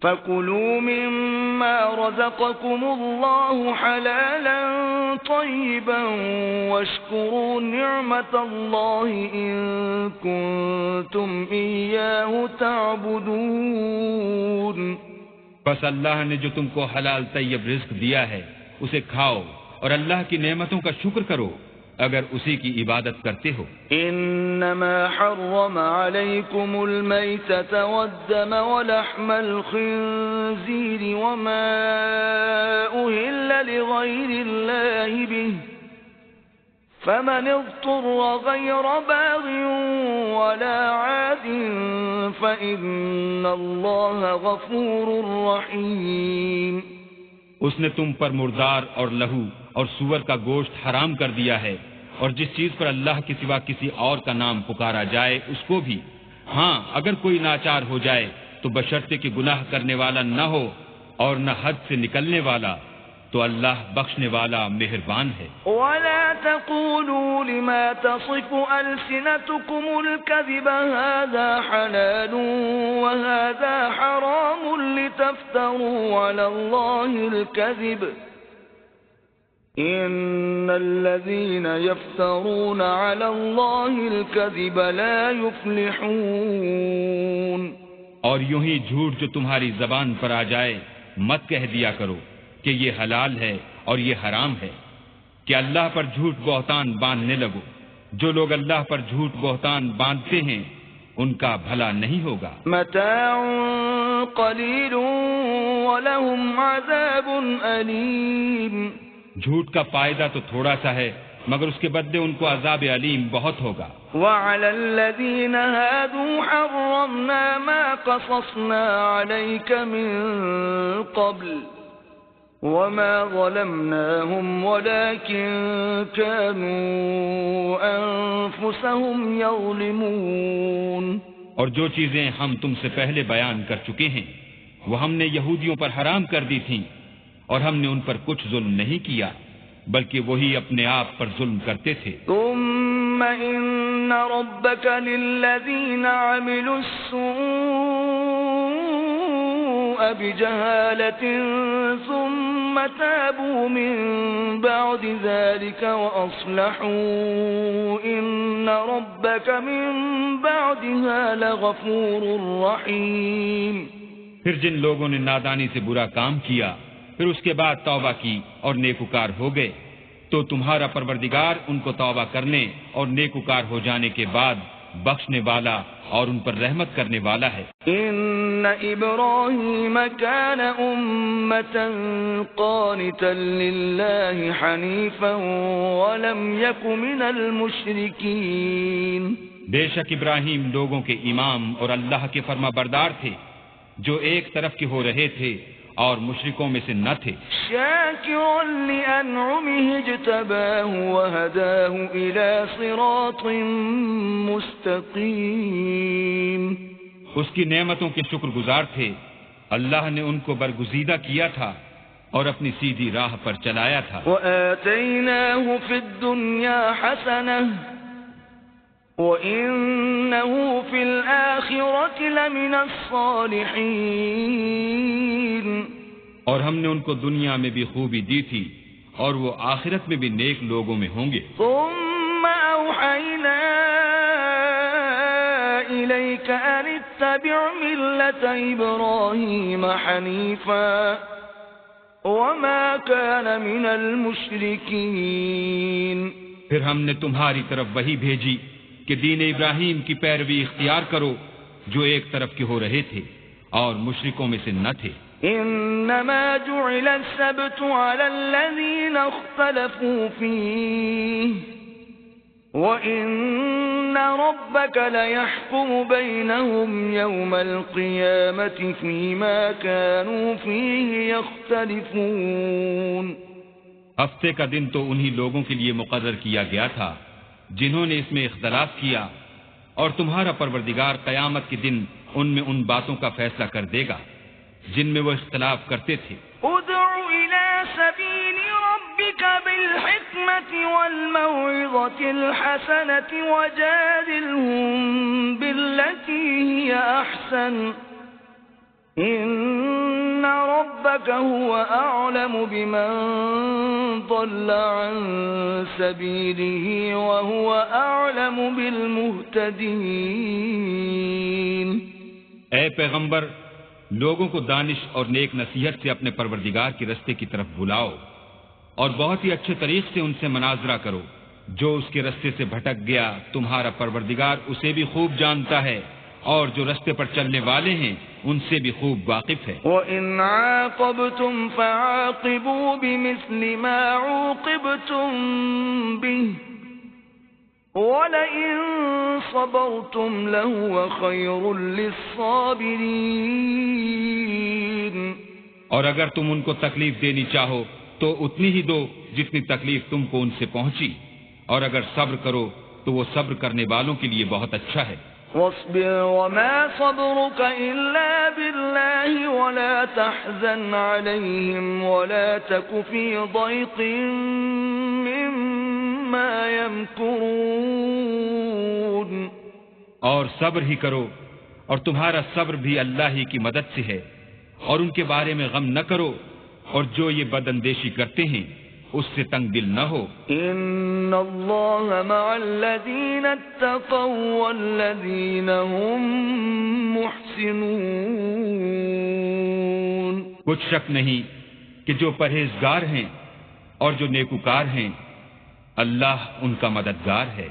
فَكُلُوا مِمَّا رَزَقَكُمُ اللَّهُ حَلَالًا طَيِّبًا وَاشْكُرُوا نِعْمَةَ اللَّهِ إِن كُنتُمْ إِيَّاهُ تَعْبُدُونَ۔ بس اللہ نے جو تم کو حلال طیب رزق دیا ہے اسے کھاؤ اور اللہ کی نعمتوں کا شکر کرو اگر اسی کی عبادت کرتے ہو۔ انما حرم عليكم الميتة والدم ولحم الخنزير وما أهل لغير الله به فمن اضطر غير باغ ولا عاد فإن الله غفور رحيم۔ اس نے تم پر مردار اور لہو اور سور کا گوشت حرام کر دیا ہے، اور جس چیز پر اللہ کے سوا کسی اور کا نام پکارا جائے اس کو بھی، ہاں اگر کوئی ناچار ہو جائے تو بشرطے کہ گناہ کرنے والا نہ ہو اور نہ حد سے نکلنے والا، تو اللہ بخشنے والا مہربان ہے۔ وَلَا تَقُولُوا لِمَا تَصِفُ أَلْسِنَتُكُمُ الْكَذِبَ هَذَا حَلَالٌ وَهَذَا حَرَامٌ لِتَفْتَرُوا عَلَى اللَّهِ الْكَذِبَ إِنَّ الَّذِينَ يَفْتَرُونَ عَلَى اللَّهِ الْكَذِبَ لَا يُفْلِحُونَ۔ اور یوں ہی جھوٹ جو تمہاری زبان پر آ جائے مت کہہ دیا کرو کہ یہ حلال ہے اور یہ حرام ہے، کہ اللہ پر جھوٹ بہتان باندھنے لگو۔ جو لوگ اللہ پر جھوٹ بہتان باندھتے ہیں ان کا بھلا نہیں ہوگا۔ متاع قلیل ولہم عذاب علیم۔ جھوٹ کا فائدہ تو تھوڑا سا ہے مگر اس کے بدلے ان کو عذاب علیم بہت ہوگا. وعلى الذين هادوا حرمنا ما قصصنا عليك من قبل وما ظلمناهم ولكن كانوا أنفسهم يظلمون. اور جو چیزیں ہم تم سے پہلے بیان کر چکے ہیں وہ ہم نے یہودیوں پر حرام کر دی تھیں، اور ہم نے ان پر کچھ ظلم نہیں کیا بلکہ وہی اپنے آپ پر ظلم کرتے تھے. ثم إن ربك للذين عملوا السوء بجهالة ثم تابوا من بعد ذلك وأصلحوا إن ربك من بعدها لغفور رحيم. پھر جن لوگوں نے نادانی سے برا کام کیا پھر اس کے بعد توبہ کی اور نیکوکار ہو گئے تو تمہارا پروردگار ان کو توبہ کرنے اور نیکوکار ہو جانے کے بعد بخشنے والا اور ان پر رحمت کرنے والا ہے. ان ابراہیم کان امة قانتا للہ حنیفا ولم یک من المشرکین. بے شک ابراہیم لوگوں کے امام اور اللہ کے فرما بردار تھے جو ایک طرف کے ہو رہے تھے اور مشرکوں میں سے نہ تھے. شاکرا لانعمه اجتباه وهداه الى صراط مستقیم. اس کی نعمتوں کے شکر گزار تھے. اللہ نے ان کو برگزیدہ کیا تھا اور اپنی سیدھی راہ پر چلایا تھا. وآتیناہ فی الدنیا حسنہ وَإِنَّهُ فِي الْآخِرَةِ لَمِنَ الصَّالِحِينَ. اور ہم نے ان کو دنیا میں بھی خوبی دی تھی اور وہ آخرت میں بھی نیک لوگوں میں ہوں گے. ثُمَّ أَوْحَيْنَا إِلَيْكَ أَنِ اتَّبِعْ مِلَّةَ إِبْرَاهِيمَ حَنِيفًا وَمَا كَانَ مِنَ الْمُشْرِكِينَ. پھر ہم نے تمہاری طرف وحی بھیجی کہ دین ابراہیم کی پیروی اختیار کرو جو ایک طرف کے ہو رہے تھے اور مشرکوں میں سے نہ تھے. انما جعل السبت على الذين اختلفوا فيه وان ربك ليحكم بينهم يوم القيامة فيما كانوا فيه يختلفون. ہفتے کا دن تو انہی لوگوں کے لیے مقرر کیا گیا تھا جنہوں نے اس میں اختلاف کیا، اور تمہارا پروردگار قیامت کے دن ان میں ان باتوں کا فیصلہ کر دے گا جن میں وہ اختلاف کرتے تھے. ادع الى سبيل ربك بالحكمة والموعظة الحسنة وجادلهم بالتي هي احسن ان ربك هو اعلم بمن ضل عن سبيله وهو اعلم بالمهتدين. اے پیغمبر، لوگوں کو دانش اور نیک نصیحت سے اپنے پروردگار کے رستے کی طرف بلاؤ اور بہت ہی اچھے طریقے سے ان سے مناظرہ کرو. جو اس کے رستے سے بھٹک گیا تمہارا پروردگار اسے بھی خوب جانتا ہے، اور جو رستے پر چلنے والے ہیں ان سے بھی خوب واقف ہے. وَإِنْ عَاقَبْتُمْ فَعَاقِبُوا بِمِثْلِ مَا عُوقِبْتُمْ بِهِ وَلَئِنْ صَبَرْتُمْ لَهُوَ خَيْرٌ لِلصَّابِرِينَ. اور اگر تم ان کو تکلیف دینی چاہو تو اتنی ہی دو جتنی تکلیف تم کو ان سے پہنچی، اور اگر صبر کرو تو وہ صبر کرنے والوں کے لیے بہت اچھا ہے. واصبر وما صبرك إلا بالله ولا تحزن عليهم ولا تك في ضيق مما يمكرون. اور صبر ہی کرو، اور تمہارا صبر بھی اللہ ہی کی مدد سے ہے، اور ان کے بارے میں غم نہ کرو، اور جو یہ بد اندیشی کرتے ہیں اس سے تنگ دل نہ ہو. ان اللہ مع الذین اتقوا والذین هم محسنون. کچھ شک نہیں کہ جو پرہیزگار ہیں اور جو نیکوکار ہیں اللہ ان کا مددگار ہے.